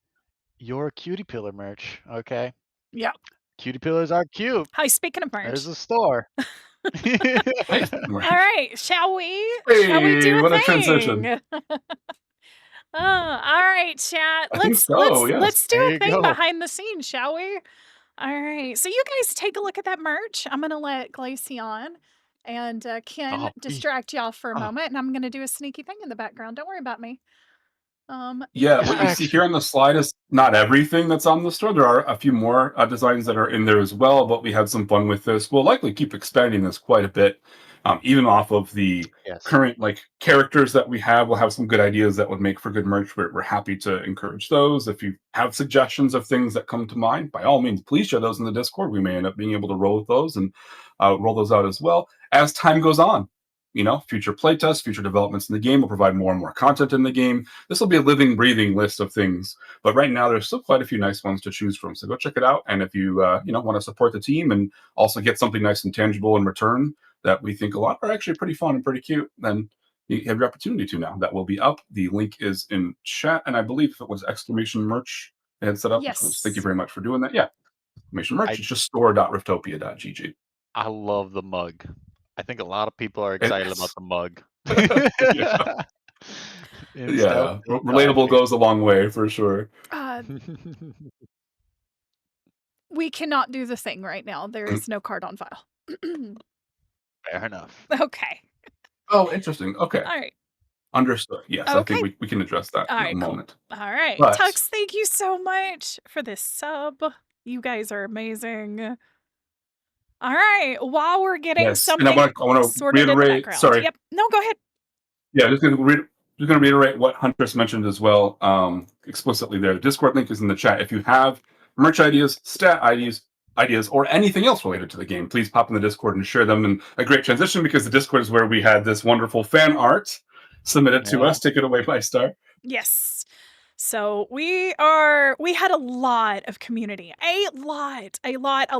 your Cutie Pillar merch, okay? Yeah. Cutie pillars are cute. Hi, speaking of There's merch. a store. Nice. All right, shall we? Shall we Hey, do a what a transition. thing? All right, chat. I think Let's so, let's yes. let's do There a you thing go. behind the scenes, shall we? All right. So you guys take a look at that merch. I'm gonna let Glaceon and Ken Oh, distract y'all for a oh, moment, and I'm gonna do a sneaky thing in the background. Don't worry about me. You Yeah, what you guys. see here on the slide is not everything that's on the store. There are a few more designs that are in there as well, but we had some fun with this. We'll likely keep expanding this quite a bit, even off of the yes. current like characters that we have. We'll have some good ideas that would make for good merch. We're happy to encourage those. If you have suggestions of things that come to mind, by all means, please share those in the Discord. We may end up being able to roll with those and roll those out as well as time goes on. You know, future playtests, future developments in the game will provide more and more content in the game. This will be a living, breathing list of things. But right now, there's still quite a few nice ones to choose from. So go check it out. And if you want to support the team and also get something nice and tangible in return that we think a lot are actually pretty fun and pretty cute, then you have your opportunity to now. That will be up. The link is in chat, and I believe if it was exclamation merch they had set up, which was thank you Yes. very much for doing that. Yeah, exclamation merch. I It's just store.riftopia.gg. I love the mug. I think a lot of people are excited about It's the mug. yeah, In stealth yeah. and Relatable classy. goes a long way for sure. Uh, we cannot do the thing right now. There is no card on file. Fair enough. Okay. Oh, interesting. Okay. All right. Understood. Yes, I think Okay. we can address that All in a right, cool. moment. All right. But Tux, thank you so much for this sub. You guys are amazing. All right. While we're getting yes, and something I want to sorted in the reiterate. background. Sorry, Yep. No, go ahead. yeah, just going to reiterate what Huntress mentioned as well, explicitly there. The Discord link is in the chat. If you have merch ideas, stat ideas, or anything else related to the game, please pop in the Discord and share them. And a great transition because the Discord is where we had this wonderful fan art submitted to Yeah. us. Take it away, my star. Yes. So we had a lot of community, a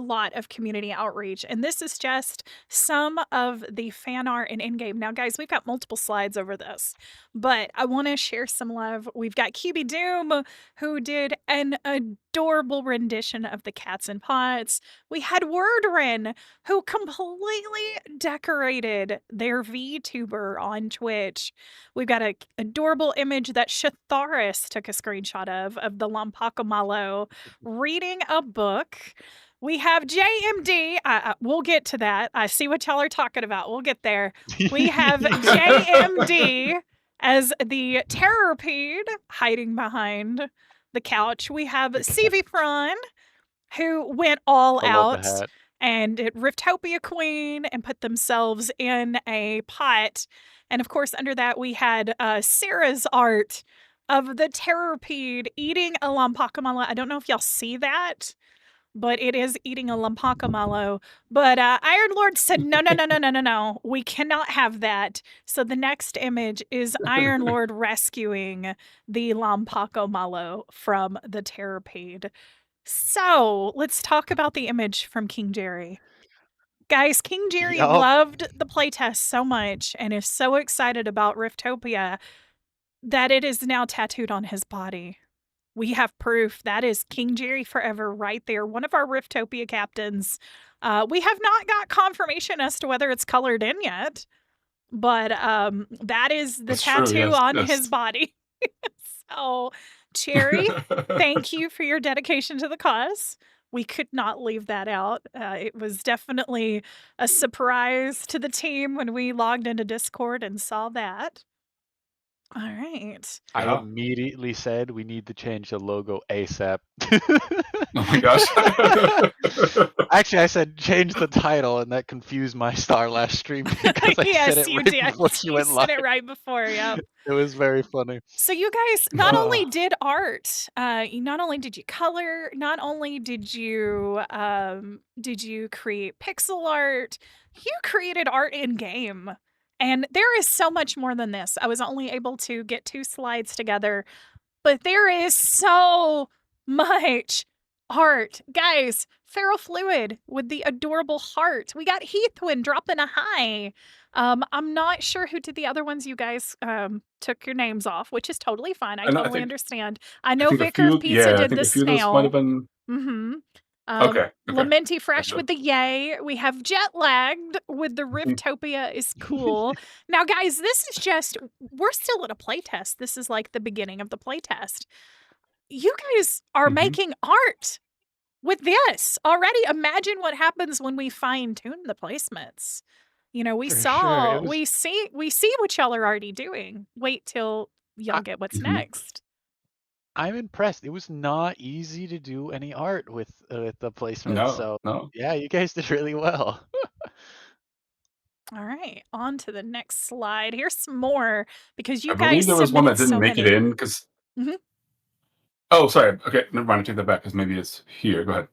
lot of community outreach. And this is just some of the fan art and in-game. Now, guys, we've got multiple slides over this, but I want to share some love. We've got QB Doom, who did an adorable rendition of the Cats and Pots. We had Wordrin, who completely decorated their VTuber on Twitch. We've got an adorable image that Shatharis took a screenshot of the Lampakamalo reading a book. We have JMD. We'll get to that. I see what y'all are talking about. We'll get there. We have JMD as the Terrorpede hiding behind the couch. We have CV Fron, who went all I love the out hat. and it Riftopia Queen and put themselves in a pot. And of course, under that, we had Sarah's art of the Terrorpede eating a Lampakamalo. I don't know if y'all see that, but it is eating a Lampakamalo. But Iron Lord said, no, no, no, no, no, no, no. We cannot have that. So the next image is Iron Lord rescuing the Lampakamalo from the Terrorpede. So let's talk about the image from King Jerry. Guys, King Jerry Yup. loved the playtest so much and is so excited about Riftopia that it is now tattooed on his body. We have proof. That is King Jerry forever right there, one of our Riftopia captains. We have not got confirmation as to whether it's colored in yet, but that is the That's true. tattoo Yes, on his yes. body. So, Cherry, thank you for your dedication to the cause. We could not leave that out. It was definitely a surprise to the team when we logged into Discord and saw that. All right. I Yeah. immediately said we need to change the logo ASAP. Oh my gosh. Actually, I said change the title, and that confused my star last stream because I said Yes, it you right did. before she You went live. said it right before. Yep. It was very funny. So you guys not only Ah. did art, not only did you color, not only did you create pixel art, you created art in game. And there is so much more than this. I was only able to get 2 slides together, but there is so much art. Guys, Feral Fluid with the adorable heart. We got Heathwin dropping a high. I'm not sure who did the other ones you guys took your names off, which is totally fine. I And totally understand. I know Vicar of Pizza I did think the a few of those might snail. have been Mm-hmm. Okay. Lamenti Fresh Gotcha. with the yay. We have Jet Lagged with the Riftopia is cool. Now, guys, this is just, we're still at a playtest. This is like the beginning of the playtest. You guys are making art with this already. Imagine what happens when we fine tune the placements. You know, we For sure. It saw, was. we see what y'all are already doing. Wait till y'all I, get what's next. I'm impressed. It was not easy to do any art with the placement. No, So no. yeah, you guys did really well. All right, on to the next slide. Here's some more because you I guys believe there was one that submitted didn't so make it many. in because. Mhm. Oh, sorry. Okay, never mind. I take that back because maybe it's here. Go ahead.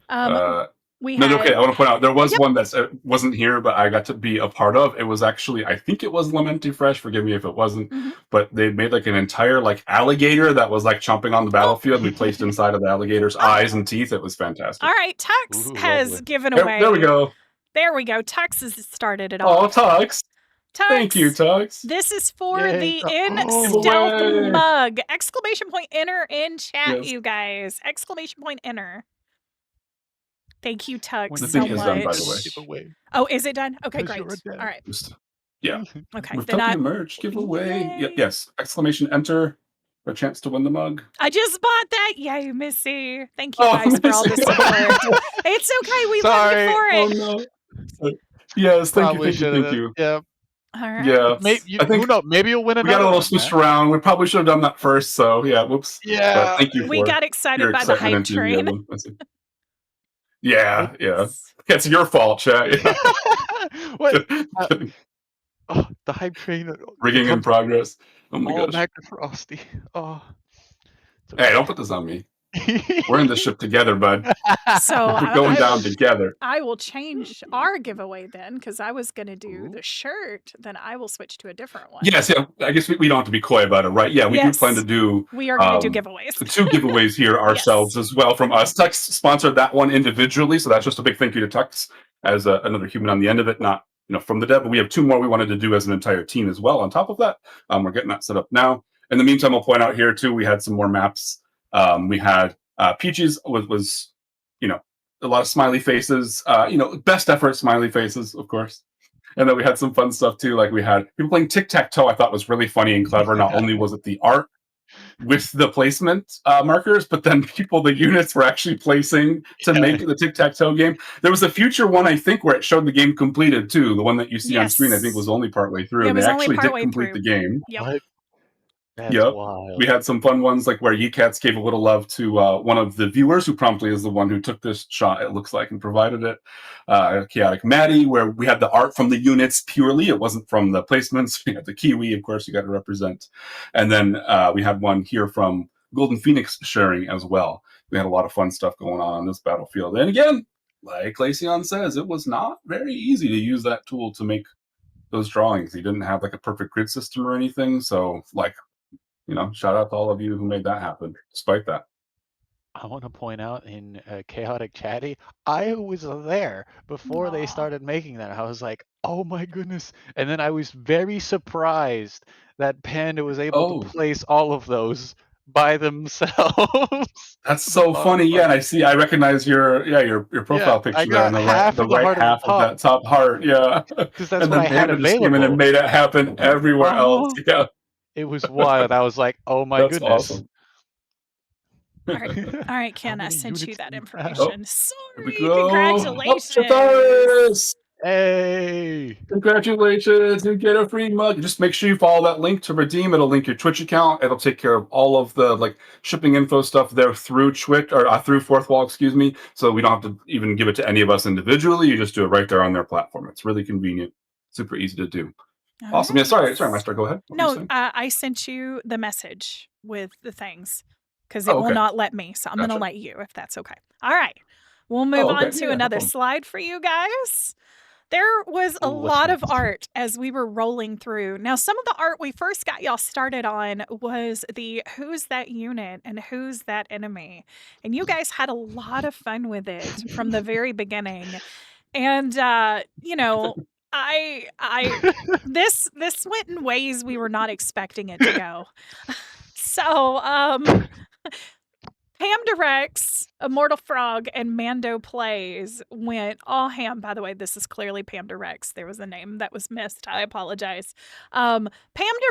Uh, We no, okay. had I want to point out there was Yep. one that wasn't here, but I got to be a part of. It was actually, I think it was Lamenti Fresh. Forgive me if it wasn't, but they made like an entire like alligator that was like chomping on the battlefield. We placed inside of the alligator's eyes and teeth. It was fantastic. All right, Tux Ooh, has lovely. given There, away. there we go. There we go. Tux has started it Oh, off. Tux. Tux, Thank you, Tux. this is for Yay, the Tux. in Oh. stealth Giveaway. mug! Exclamation point enter in chat, Yes. you guys. Exclamation point enter. Thank you, Tux, The so thing is done, by the way. much. Giveaway. Oh, is it done? Okay, 'Cause great. you're dead. All right. Yeah. Okay, With then I Tokyo merch giveaway. Yay. Yes. Exclamation enter for a chance to win the mug. I just bought that. Yay, Missy. Thank you Oh, guys for all the Missy. support. It's okay. We love you Sorry. for Oh it. no. Yes, thank you, Probably thank you, should thank have. you. Yeah. All right. Yeah. Maybe I who think knows? Maybe you'll win we got a another little one, switched man. around. We probably should have done that first. So yeah, whoops. But Yeah. thank you We for got excited your by the excitement and hype train. enthusiasm. Yeah, yeah. It's- It's your fault, chat. What? Kidding. Oh, the hype train Rigging in becomes progress. Oh my all gosh. back to Frosty. Oh. It's Hey, okay. don't put this on me. We're in this ship together, bud. So We're going down together. I will change our giveaway then because I was going to do Ooh. the shirt. Then I will switch to a different one. Yes, yeah. I guess we don't have to be coy about it, right? Yeah, we do plan to Yes. do We are going to do giveaways. 2 giveaways here ourselves as well from us. Tux sponsored that one individually, so that's just a big thank you to Tux as another human on the end of it, not from the dev. But we have 2 more we wanted to do as an entire team as well. On top of that, we're getting that set up now. In the meantime, I'll point out here too, we had some more maps. We had Peaches was a lot of smiley faces. Best effort smiley faces, of course. And then we had some fun stuff too. Like we had people playing tic-tac-toe. I thought was really funny and clever. Not only was it the art with the placement markers, but then the units were actually placing to make the tic-tac-toe game. There was a future one, I think, where it showed the game completed too. The one that you see on screen, I think, was only partway through. Yeah, and it they was only actually did partway complete through. the game. Yep. What? That's Yep. wild. We had some fun ones like where Yecats gave a little love to one of the viewers who promptly is the one who took this shot, it looks like, and provided it. Chaotic Maddie, where we had the art from the units purely. It wasn't from the placements. We had the Kiwi, of course, you got to represent. And then we had one here from Golden Phoenix sharing as well. We had a lot of fun stuff going on this battlefield. And again, like Glaceon says, it was not very easy to use that tool to make those drawings. He didn't have like a perfect grid system or anything. So shout out to all of you who made that happen, despite that. I want to point out in Chaotic Chatty, I was there before they started making that. I was like, oh my goodness. And then I was very surprised that Panda was able to place all of those by themselves. That's so funny. Yeah, and I recognize your profile picture there on the right, the right half of that top heart. Yeah. Because that's and what then I had Panda just came in and available. made it happen everywhere else. Yeah. It was wild. I was like, oh my That's goodness. Awesome. All right, Ken, I sent you that information. Sorry, congratulations. Hey! Congratulations, you get a free mug. Just make sure you follow that link to redeem. It'll link your Twitch account. It'll take care of all of the shipping info stuff there through Twitch or through Fourth Wall, excuse me. So we don't have to even give it to any of us individually. You just do it right there on their platform. It's really convenient, super easy to do. Awesome. Yeah, sorry, Master. Go ahead. No, I sent you the message with the things because it will not let me. So I'm going to let you if that's okay. All right. We'll move on to another slide for you guys. There was a lot of art as we were rolling through. Now, some of the art we first got y'all started on was the who's that unit and who's that enemy. And you guys had a lot of fun with it from the very beginning. And, I this went in ways we were not expecting it to go. So, Pamda Rex, Immortal Frog, and Mando Plays went all ham. By the way, this is clearly Pamda Rex. There was a name that was missed. I apologize. Pamda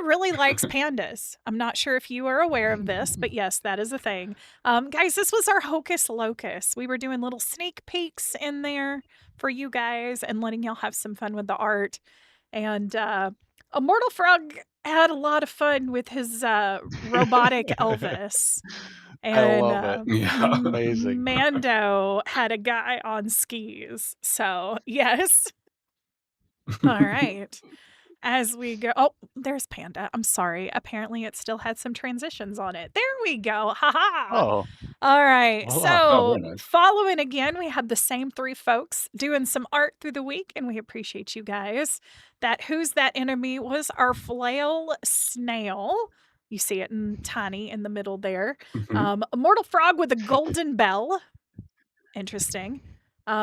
really likes pandas. I'm not sure if you are aware of this, but yes, that is a thing. Guys, this was our Hocus Locus. We were doing little sneak peeks in there for you guys and letting y'all have some fun with the art. And Immortal Frog had a lot of fun with his robotic Elvis. I And love it. Yeah. Amazing. Mando had a guy on skis. So, yes. All right. As we go, oh, there's Panda. I'm sorry. Apparently, it still had some transitions on it. There we go. Ha ha. Oh, All right. well, So, very nice. following again, we had the same three folks doing some art through the week, and we appreciate you guys. That Who's That Enemy was our flail snail. You see it in tiny in the middle there. Immortal Frog with a golden bell. Interesting.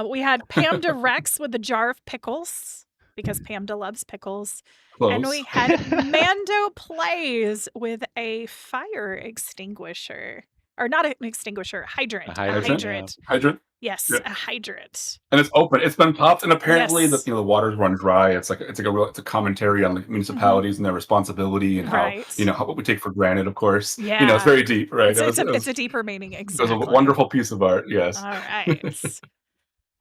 We had Pamda Rex with a jar of pickles because Pamda loves pickles. Close. And we had Mando Plays with a fire extinguisher. Or not an extinguisher, hydrant. A hydrant, yeah. Hydrant. Yes, Yeah. a hydrant. And it's open. It's been popped, and apparently Yes. the waters run dry. It's a commentary on the municipalities and their responsibility and how what we take for granted. Of course, Yeah. it's very deep, right? It's a deeper meaning. Exactly. It was a wonderful piece of art. Yes. All right.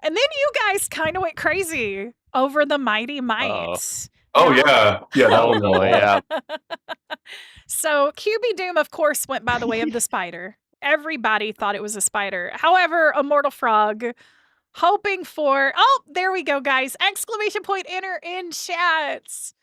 And then you guys kind of went crazy over the Mighty Might. Oh yeah, that Oh one. boy, yeah. So QB Doom, of course, went by the way of the spider. Everybody thought it was a spider. However, Immortal Frog, hoping for, oh, there we go, guys. Exclamation point enter in chats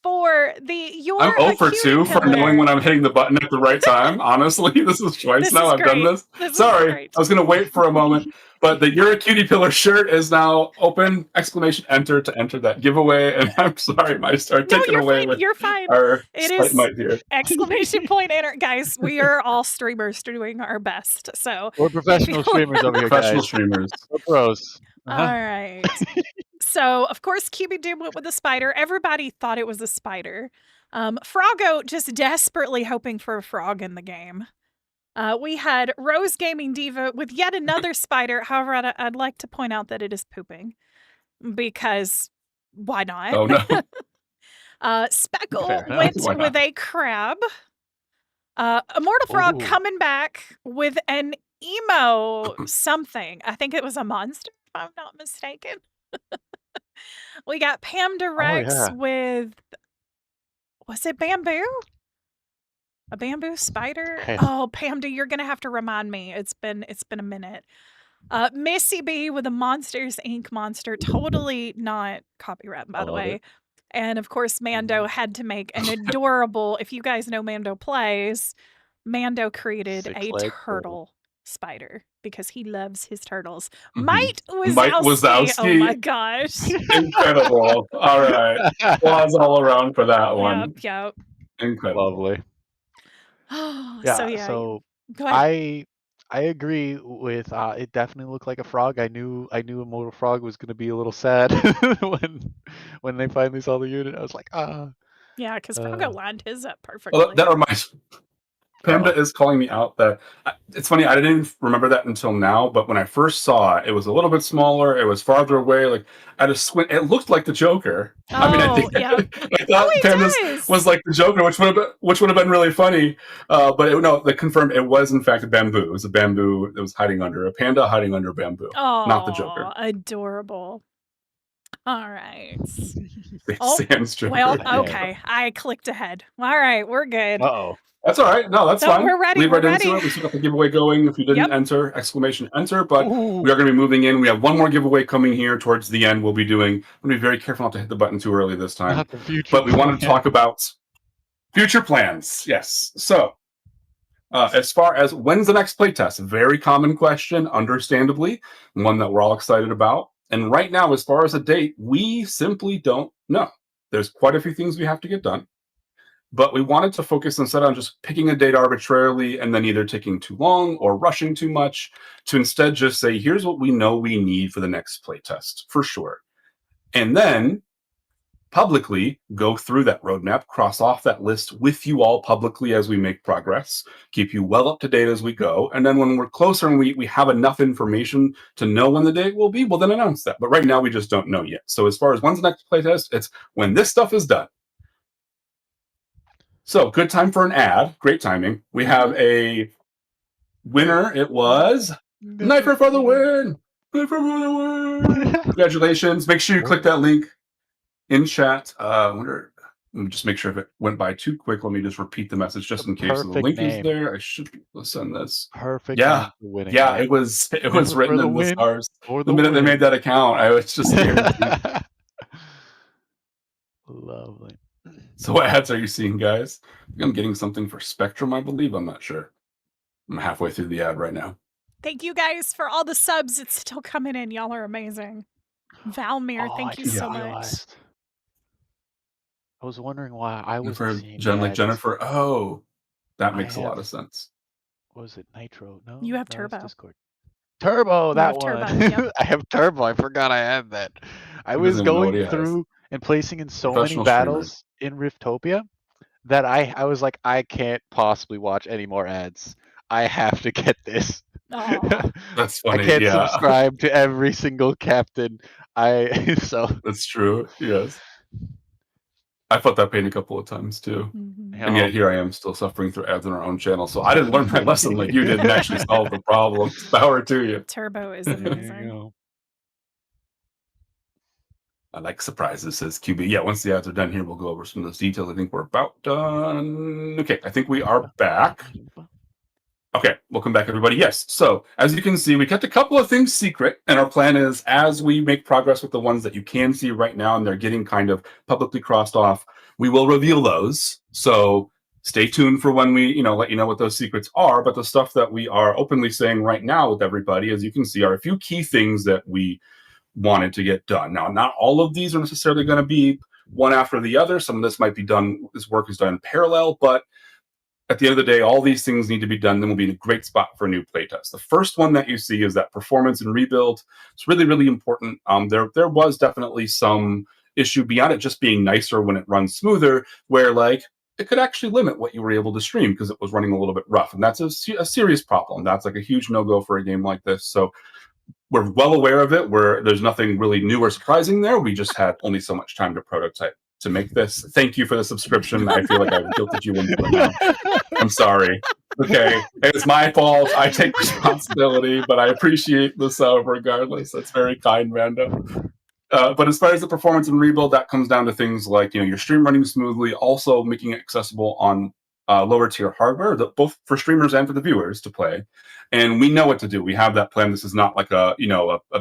for the you're I'm a 0 for cutie 2 for pillar. knowing when I'm hitting the button at the right time. Honestly, this is twice This now is I've done great. this. This is Sorry, great. I was going to wait for a moment, but the You're a Cutie Pillar shirt is now open. Exclamation enter to enter that giveaway. And I'm sorry, my start No, taking you're away fine. with You're fine. our It slight is might here. exclamation point enter. Guys, we are all streamers doing our best. So We're professional streamers over here, Professional guys. streamers. We're pros. all right. So, of course, QB Doom went with the spider. Everybody thought it was a spider. Froggo just desperately hoping for a frog in the game. We had Rose Gaming Diva with yet another spider. However, I'd like to point out that it is pooping because why not? Oh no. Speckle Fair enough. went Why not? with a crab. Immortal Frog Ooh. coming back with an emo something. I think it was a monster, if I'm not mistaken. We got Pamda Rex yeah. with, was it bamboo? A bamboo spider? Okay. Oh, Pamda, you're gonna have to remind me. It's been a minute. Missy B with a Monsters Inc. monster, totally not copyright, by the love way. it. And of course, Mando had to make an adorable. If you guys know Mando Plays, Mando created a Six-legged turtle spider because he loves his turtles. Mhm. Mike Mike Wazowski. Oh Wazowski. my gosh. Incredible. All right. Applause all around for that one. Yep. Incredible. Lovely. Yeah. Yeah. So go ahead. I agree with it definitely looked like a frog. I knew Immortal Frog was gonna be a little sad when they finally saw the unit. I was like, Yeah, because Froggo lined his up perfectly. Well, that reminds me. Panda is calling me out that it's funny. I didn't remember that until now, but when I first saw it, it was a little bit smaller. It was farther away. Like at a squint, it looked like the Joker. I mean, I think yeah. I thought it Panda does. was like the Joker, which would have been really funny. But they confirmed it was in fact a bamboo. It was a bamboo that was hiding under a panda hiding under bamboo, not the Joker. Adorable. All right. Sans Joker. Well, okay. I clicked ahead. All right, we're good. Uh-oh. That's all right. No, that's fine. We're ready. Leave We're right into ready. it. We still got the giveaway going. If you didn't Yep. enter, exclamation enter. But Ooh. we are going to be moving in. We have one more giveaway coming here towards the end. We'll be doing. I'm going to be very careful not to hit the button too early this time. Not the future. But we want to talk about future plans. Yes. So, as far as when's the next playtest? Very common question, understandably, one that we're all excited about. And right now, as far as a date, we simply don't know. There's quite a few things we have to get done. But we wanted to focus instead on just picking a date arbitrarily and then either taking too long or rushing too much to instead just say, here's what we know we need for the next playtest, for sure. And then publicly go through that roadmap, cross off that list with you all publicly as we make progress, keep you well up to date as we go. And then when we're closer and we have enough information to know when the date will be, we'll then announce that. But right now, we just don't know yet. So as far as when's the next playtest, it's when this stuff is done. So good time for an ad. Great timing. We have a winner. It was Knifer for the win. Knifer for the win. Congratulations. Make sure you click that link in chat. Let me just make sure if it went by too quick. Let me just repeat the message just in case. So the link is there. I should send this. Perfect Yeah, name for winning. yeah. Right? It was Never written for the in the win stars. or The the minute they made win. that account, I was just guaranteed. Lovely. So what ads are you seeing, guys? I'm getting something for Spectrum, I believe. I'm not sure. I'm halfway through the ad right now. Thank you guys for all the subs. It's still coming in. Y'all are amazing. Valmir, thank you so much. I was wondering why I wasn't For seeing Jen, the like ads. Jennifer. Oh, that makes a lot of sense. Was it Nitro? No, You have no, Turbo. that's Discord. Turbo, that one. Turbo, yep. I have Turbo. I forgot I had that. I He was doesn't even know what going he has. through and placing in so many Professional battles in Riftopia that I was like, I can't possibly watch any more ads. I have to get this. Aw. That's I funny. can't Yeah, subscribe to every single captain. So that's true. Yes, I fought that pain a couple of times too, Mhm. and yet here I am still suffering through ads on our own channel. So I didn't learn my lesson like you did and actually solve the problem. Power to you. Turbo is there amazing. you go. I like surprises, says QB. Yeah, once the ads are done here, we'll go over some of those details. I think we're about done. Okay, I think we are back. Okay, welcome back, everybody. Yes, so as you can see, we kept a couple of things secret, and our plan is as we make progress with the ones that you can see right now and they're getting kind of publicly crossed off, we will reveal those. So stay tuned for when we, let you know what those secrets are. But the stuff that we are openly saying right now with everybody, as you can see, are a few key things that we wanted to get done. Now, not all of these are necessarily going to be one after the other. Some of this might be done, this work is done in parallel, but at the end of the day, all these things need to be done. Then we'll be in a great spot for a new playtest. The first one that you see is that performance and rebuild. It's really, really important. There was definitely some issue beyond it just being nicer when it runs smoother, where like it could actually limit what you were able to stream because it was running a little bit rough, and that's a serious problem. That's like a huge no-go for a game like this. So we're well aware of it. There's nothing really new or surprising there. We just had only so much time to prototype to make this. Thank you for the subscription. I feel like I've guilted you into it now. I'm sorry. Okay, it's my fault. I take responsibility, but I appreciate the sub regardless. That's very kind, Vando. But as far as the performance and rebuild, that comes down to things like your stream running smoothly, also making it accessible on lower tier hardware, both for streamers and for the viewers to play. And we know what to do. We have that plan. This is not like a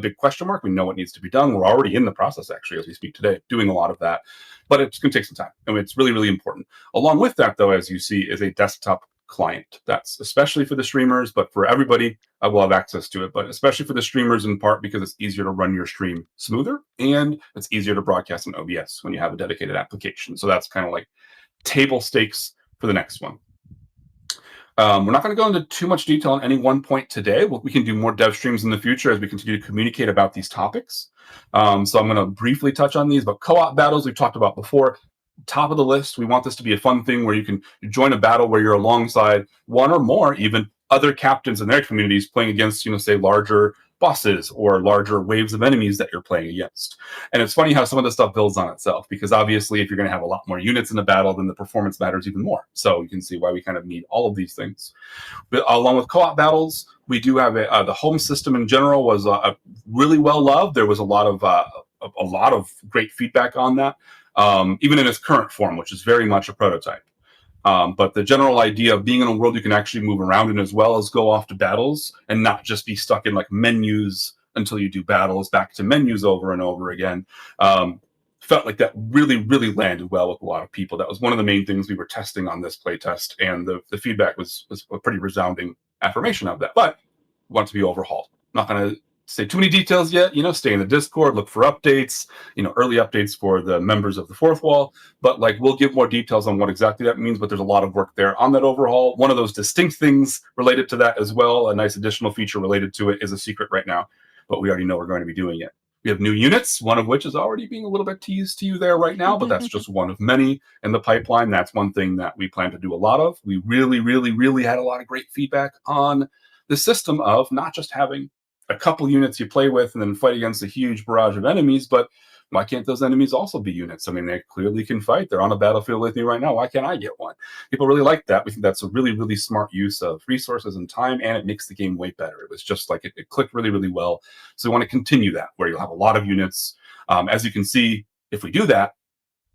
big question mark. We know what needs to be done. We're already in the process, actually, as we speak today, doing a lot of that. But it's going to take some time, and it's really, really important. Along with that, though, as you see, is a desktop client. That's especially for the streamers, but for everybody, will have access to it. But especially for the streamers, in part because it's easier to run your stream smoother, and it's easier to broadcast in OBS when you have a dedicated application. So that's kind of like table stakes for the next one. We're not going to go into too much detail on any one point today. We can do more dev streams in the future as we continue to communicate about these topics. So I'm going to briefly touch on these, but co-op battles we've talked about before. Top of the list, we want this to be a fun thing where you can join a battle where you're alongside one or more even other captains in their communities playing against, say, larger bosses or larger waves of enemies that you're playing against. And it's funny how some of this stuff builds on itself, because obviously if you're going to have a lot more units in a battle, then the performance matters even more. So you can see why we kind of need all of these things. But along with co-op battles, we do have the home system in general was really well loved. There was a lot of great feedback on that, even in its current form, which is very much a prototype. But the general idea of being in a world you can actually move around in, as well as go off to battles and not just be stuck in like menus until you do battles, back to menus over and over again, felt like that really, really landed well with a lot of people. That was one of the main things we were testing on this playtest, and the feedback was a pretty resounding affirmation of that. But we want it to be overhauled. I'm not going to say too many details yet. Stay in the Discord, look for updates, early updates for the members of the Fourth Wall. But we'll give more details on what exactly that means. But there's a lot of work there on that overhaul. One of those distinct things related to that as well, a nice additional feature related to it, is a secret right now, but we already know we're going to be doing it. We have new units, one of which is already being a little bit teased to you there right now, but that's just one of many in the pipeline. That's one thing that we plan to do a lot of. We really, really, really had a lot of great feedback on the system of not just having a couple units you play with and then fight against a huge barrage of enemies, but why can't those enemies also be units? I mean, they clearly can fight. They're on a battlefield with me right now. Why can't I get one? People really like that. We think that's a really, really smart use of resources and time, and it makes the game way better. It was just like it clicked really, really well. So we want to continue that, where you'll have a lot of units. As you can see, if we do that,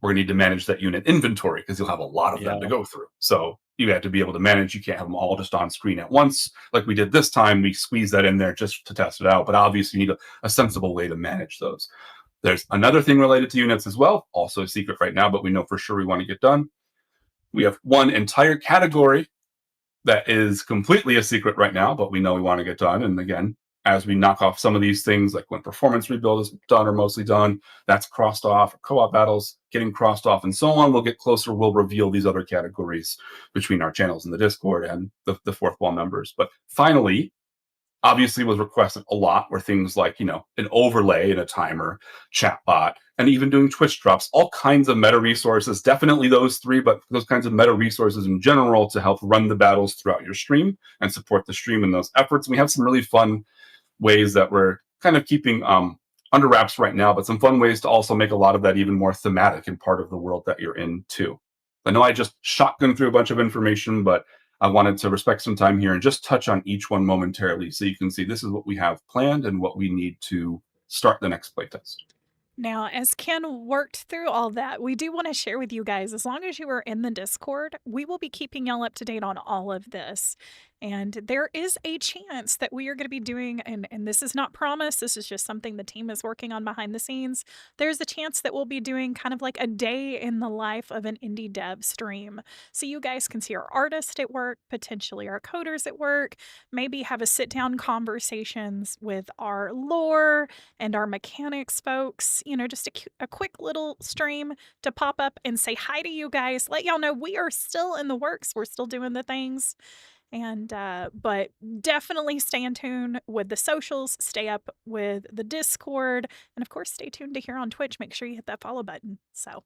we're going to need to manage that unit inventory because you'll have a lot of them to Yeah. go through. So you have to be able to manage. You can't have them all just on screen at once like we did this time. We squeezed that in there just to test it out. But obviously, you need a sensible way to manage those. There's another thing related to units as well, also a secret right now, but we know for sure we want to get done. We have one entire category that is completely a secret right now, but we know we want to get done. And again, as we knock off some of these things, like when performance rebuild is done or mostly done, that's crossed off, co-op battles getting crossed off, and so on. We'll get closer. We'll reveal these other categories between our channels in the Discord and the fourth wall members. But finally, obviously was requested a lot were things like, an overlay and a timer, chatbot, and even doing Twitch drops, all kinds of meta resources, definitely those three, but those kinds of meta resources in general to help run the battles throughout your stream and support the stream in those efforts. And we have some really fun ways that we're kind of keeping under wraps right now, but some fun ways to also make a lot of that even more thematic and part of the world that you're in too. I know I just shotgun through a bunch of information, but I wanted to respect some time here and just touch on each one momentarily so you can see this is what we have planned and what we need to start the next playtest. Now, as Ken worked through all that, we do want to share with you guys, as long as you are in the Discord, we will be keeping y'all up to date on all of this. And there is a chance that we are going to be doing, and this is not promise, this is just something the team is working on behind the scenes. There's a chance that we'll be doing kind of like a day in the life of an indie dev stream. So you guys can see our artists at work, potentially our coders at work, maybe have a sit down conversations with our lore and our mechanics folks, just a quick little stream to pop up and say hi to you guys, let y'all know we are still in the works, we're still doing the things. And but definitely stay in tune with the socials, stay up with the Discord, and of course stay tuned to here on Twitch. Make sure you hit that follow button. So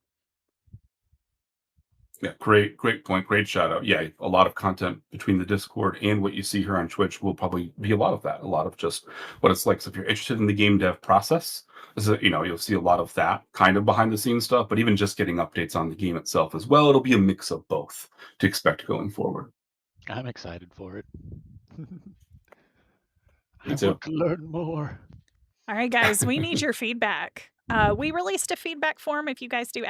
Yeah, great point. Great shout out. Yeah, a lot of content between the Discord and what you see here on Twitch will probably be a lot of that, a lot of just what it's like. So if you're interested in the game dev process, you'll see a lot of that kind of behind the scenes stuff, but even just getting updates on the game itself as well. It'll be a mix of both to expect going forward. I'm excited for it. Me I too. want to learn more. all right, guys, we need your feedback. We released a feedback form. If you guys do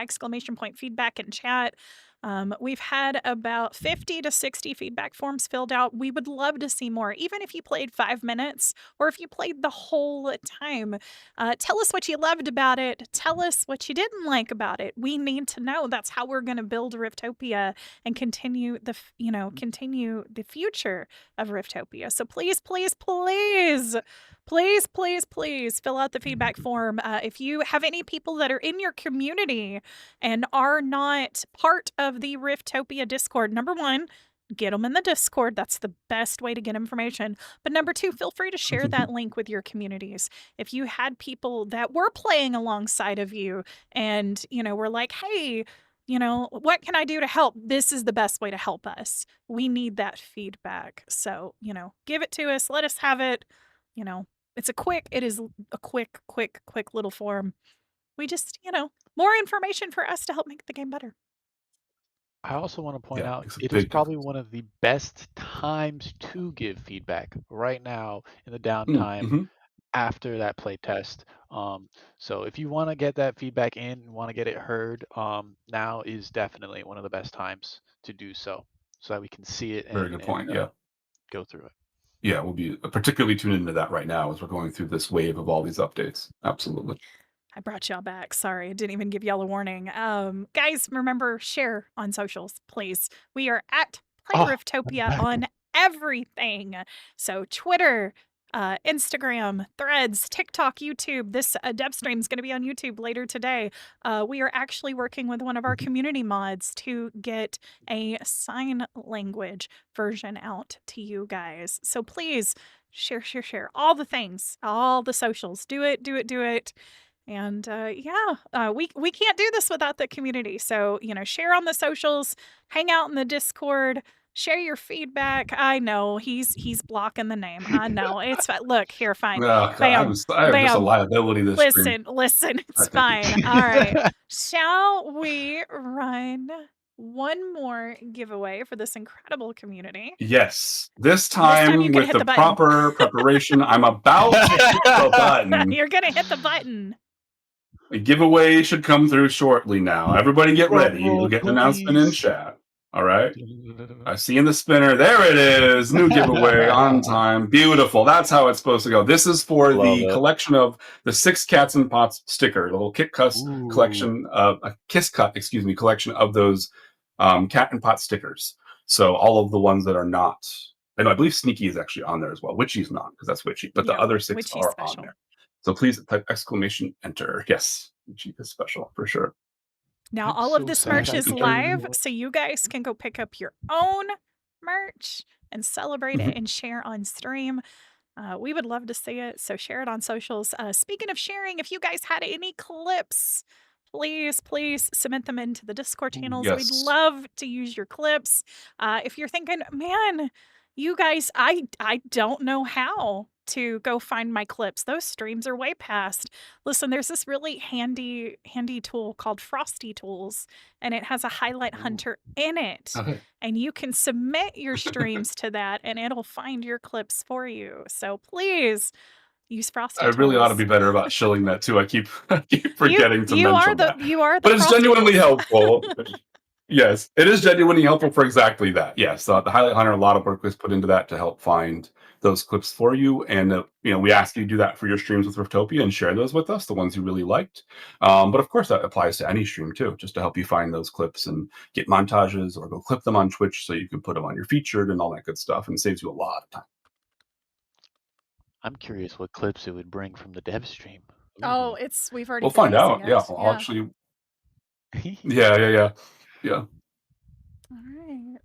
!feedback in chat, we've had about 50 to 60 feedback forms filled out. We would love to see more, even if you played 5 minutes or if you played the whole time. Tell us what you loved about it. Tell us what you didn't like about it. We need to know. That's how we're going to build Riftopia and continue continue the future of Riftopia. So please, please, please. Please, please, please fill out the feedback form. If you have any people that are in your community and are not part of the Riftopia Discord, number one, get them in the Discord. That's the best way to get information. But number two, feel free to share that link with your communities. If you had people that were playing alongside of you and, were like, hey, what can I do to help? This is the best way to help us. We need that feedback. So, give it to us. Let us have it. It is a quick little form. We just, more information for us to help make the game better. I also want to point Yeah, out makes a it is big probably difference. one of the best times to give feedback right now in the downtime Mm-hmm. after that play test. So if you want to get that feedback in and want to get it heard, now is definitely one of the best times to do so that we can see it Very and good point. Yeah. go through it. Yeah, we'll be particularly tuned into that right now as we're going through this wave of all these updates. Absolutely. I brought y'all back. Sorry, I didn't even give y'all a warning. Guys, remember, share on socials, please. We are at Play Oh, I'm Riftopia back. on everything. So Twitter, Instagram, Threads, TikTok, YouTube. This dev stream is going to be on YouTube later today. We are actually working with one of our community mods to get a sign language version out to you guys. So please share, share, share. All the things, all the socials. Do it, do it, do it. And we can't do this without the community. So, share on the socials, hang out in the Discord, share your feedback. I know he's blocking the name. I know. It's fine. Look, here, fine. God, Bam. I am just a Bam. liability this stream. Listen, it's Thank you. fine. All right. Shall we run one more giveaway for this incredible community? Yes. This time you're time gonna with hit the the button. proper preparation, I'm about to hit the button. You're gonna hit the button. The giveaway should come through shortly now. Everybody get ready. You'll get an announcement in chat. All right. I see in the spinner. There it is. New giveaway on time. Beautiful. That's how it's supposed to go. This is for the collection of the 6 Cats and Pots sticker, the little Kit Cuss collection, a Kiss Cut, collection of those Cat and Pot stickers. So all of the ones that are not, and I believe Sneaky is actually on there as well. Witchy's not, because that's Witchy, but the other 6 Witchy's are special. on there. So please type exclamation enter. Yes, Witchy is special for sure. Now, all of this merch is live, so you guys can go pick up your own merch and celebrate it and share on stream. We would love to see it, so share it on socials. Speaking of sharing, if you guys had any clips, please submit them into the Discord channels. Yes. We'd love to use your clips. If you're thinking, man, you guys, I don't know how to go find my clips. Those streams are way past. Listen, there's this really handy tool called Frosty Tools, and it has a highlight hunter in it. Okay. And you can submit your streams to that, and it'll find your clips for you. So please use Frosty I Tools. really ought to be better about shilling that too. I keep forgetting to you mention that. You are the but it's Frosty genuinely Tools. helpful. Yes, it is genuinely helpful for exactly that. Yes, the highlight hunter, a lot of work was put into that to help find those clips for you. And we ask you to do that for your streams with Riftopia and share those with us, the ones you really liked. But of course, that applies to any stream too, just to help you find those clips and get montages or go clip them on Twitch so you can put them on your featured and all that good stuff, and saves you a lot of time. I'm curious what clips it would bring from the dev stream. Oh, we've already. We'll find out. Yeah, I'll actually. Yeah. All right.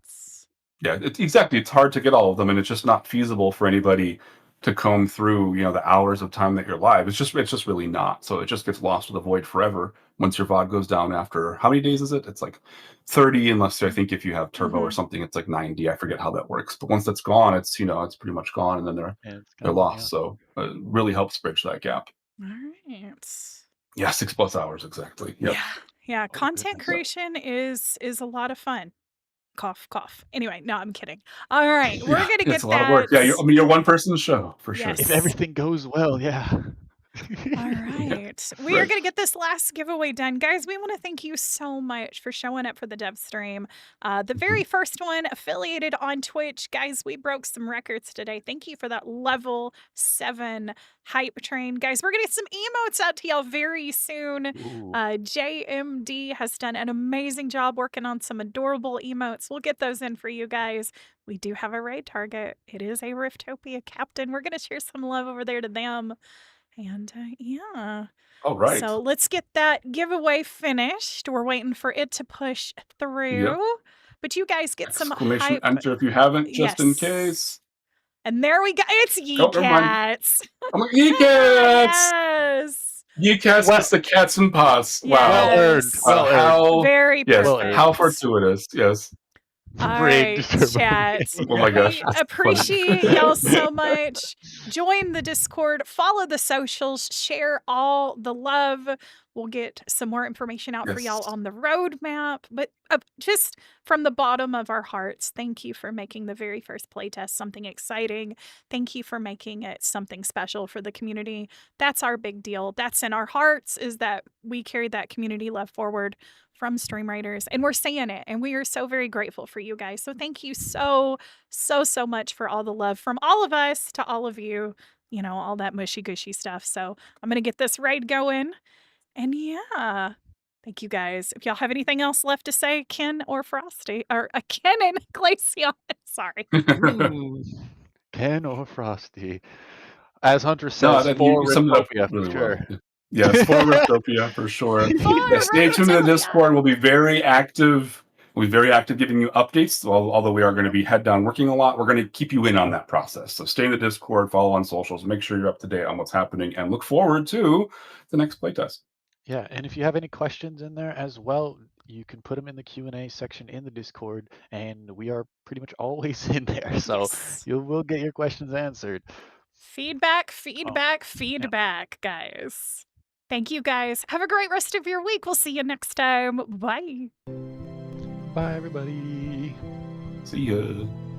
Yeah, exactly. It's hard to get all of them, and it's just not feasible for anybody to comb through, the hours of time that you're live. It's just really not. So it just gets lost to the void forever once your VOD goes down after, how many days is it? It's like 30, unless I think if you have turbo or something, it's like 90. I forget how that works. But once that's gone, it's pretty much gone, and then they're lost. Yeah. So it really helps bridge that gap. All right. Yeah, 6+ hours exactly. Yep. Yeah. Content creation is a lot of fun. Cough, cough. Anyway, no, I'm kidding. All right, we're gonna get a lot of work. Yeah, you're one person show for sure. If everything goes well, yeah. All right. We are going to get this last giveaway done. Guys, we want to thank you so much for showing up for the dev stream. The very first one affiliated on Twitch. Guys, we broke some records today. Thank you for that level 7 hype train. Guys, we're going to get some emotes out to y'all very soon. JMD has done an amazing job working on some adorable emotes. We'll get those in for you guys. We do have a raid target. It is a Riftopia captain. We're going to share some love over there to them. And yeah. All right. So let's get that giveaway finished. We're waiting for it to push through. Yep. But you guys get some hype. Enter if you haven't, just in case. And there we go. It's Ye-Cats. Oh, Ye-Cats! Yes. Ye-Cats gets the Cats and Pots. Yes. Wow. Well earned. Well earned. Very perfect. How fortuitous. Yes. All right, chat. Oh my gosh. We appreciate y'all so much. Join the Discord, follow the socials, share all the love. We'll get some more information out for y'all on the roadmap. But just from the bottom of our hearts, thank you for making the very first playtest something exciting. Thank you for making it something special for the community. That's our big deal. That's in our hearts, is that we carry that community love forward from Stream Raiders, and we're saying it, and we are so very grateful for you guys. So thank you so much for all the love from all of us to all of you, all that mushy gushy stuff. So I'm gonna get this raid going, and yeah, thank you guys. If y'all have anything else left to say, Ken or Frosty, or Ken and Glaceon, sorry. Ken or Frosty, as Hunter says, for Riftopia, for sure. Well. Yes, for Riftopia, for sure. Stay tuned to the Discord. We'll be very active We're very active giving you updates. Although we are going to be head down working a lot, we're going to keep you in on that process. So stay in the Discord, follow on socials, make sure you're up to date on what's happening, and look forward to the next playtest. Yeah, and if you have any questions in there as well, you can put them in the Q&A section in the Discord, and we are pretty much always in there, so Yes. you will get your questions answered. Feedback, Oh, feedback, yeah. feedback, guys. Thank you, guys. Have a great rest of your week. We'll see you next time. Bye. Bye, everybody. See ya.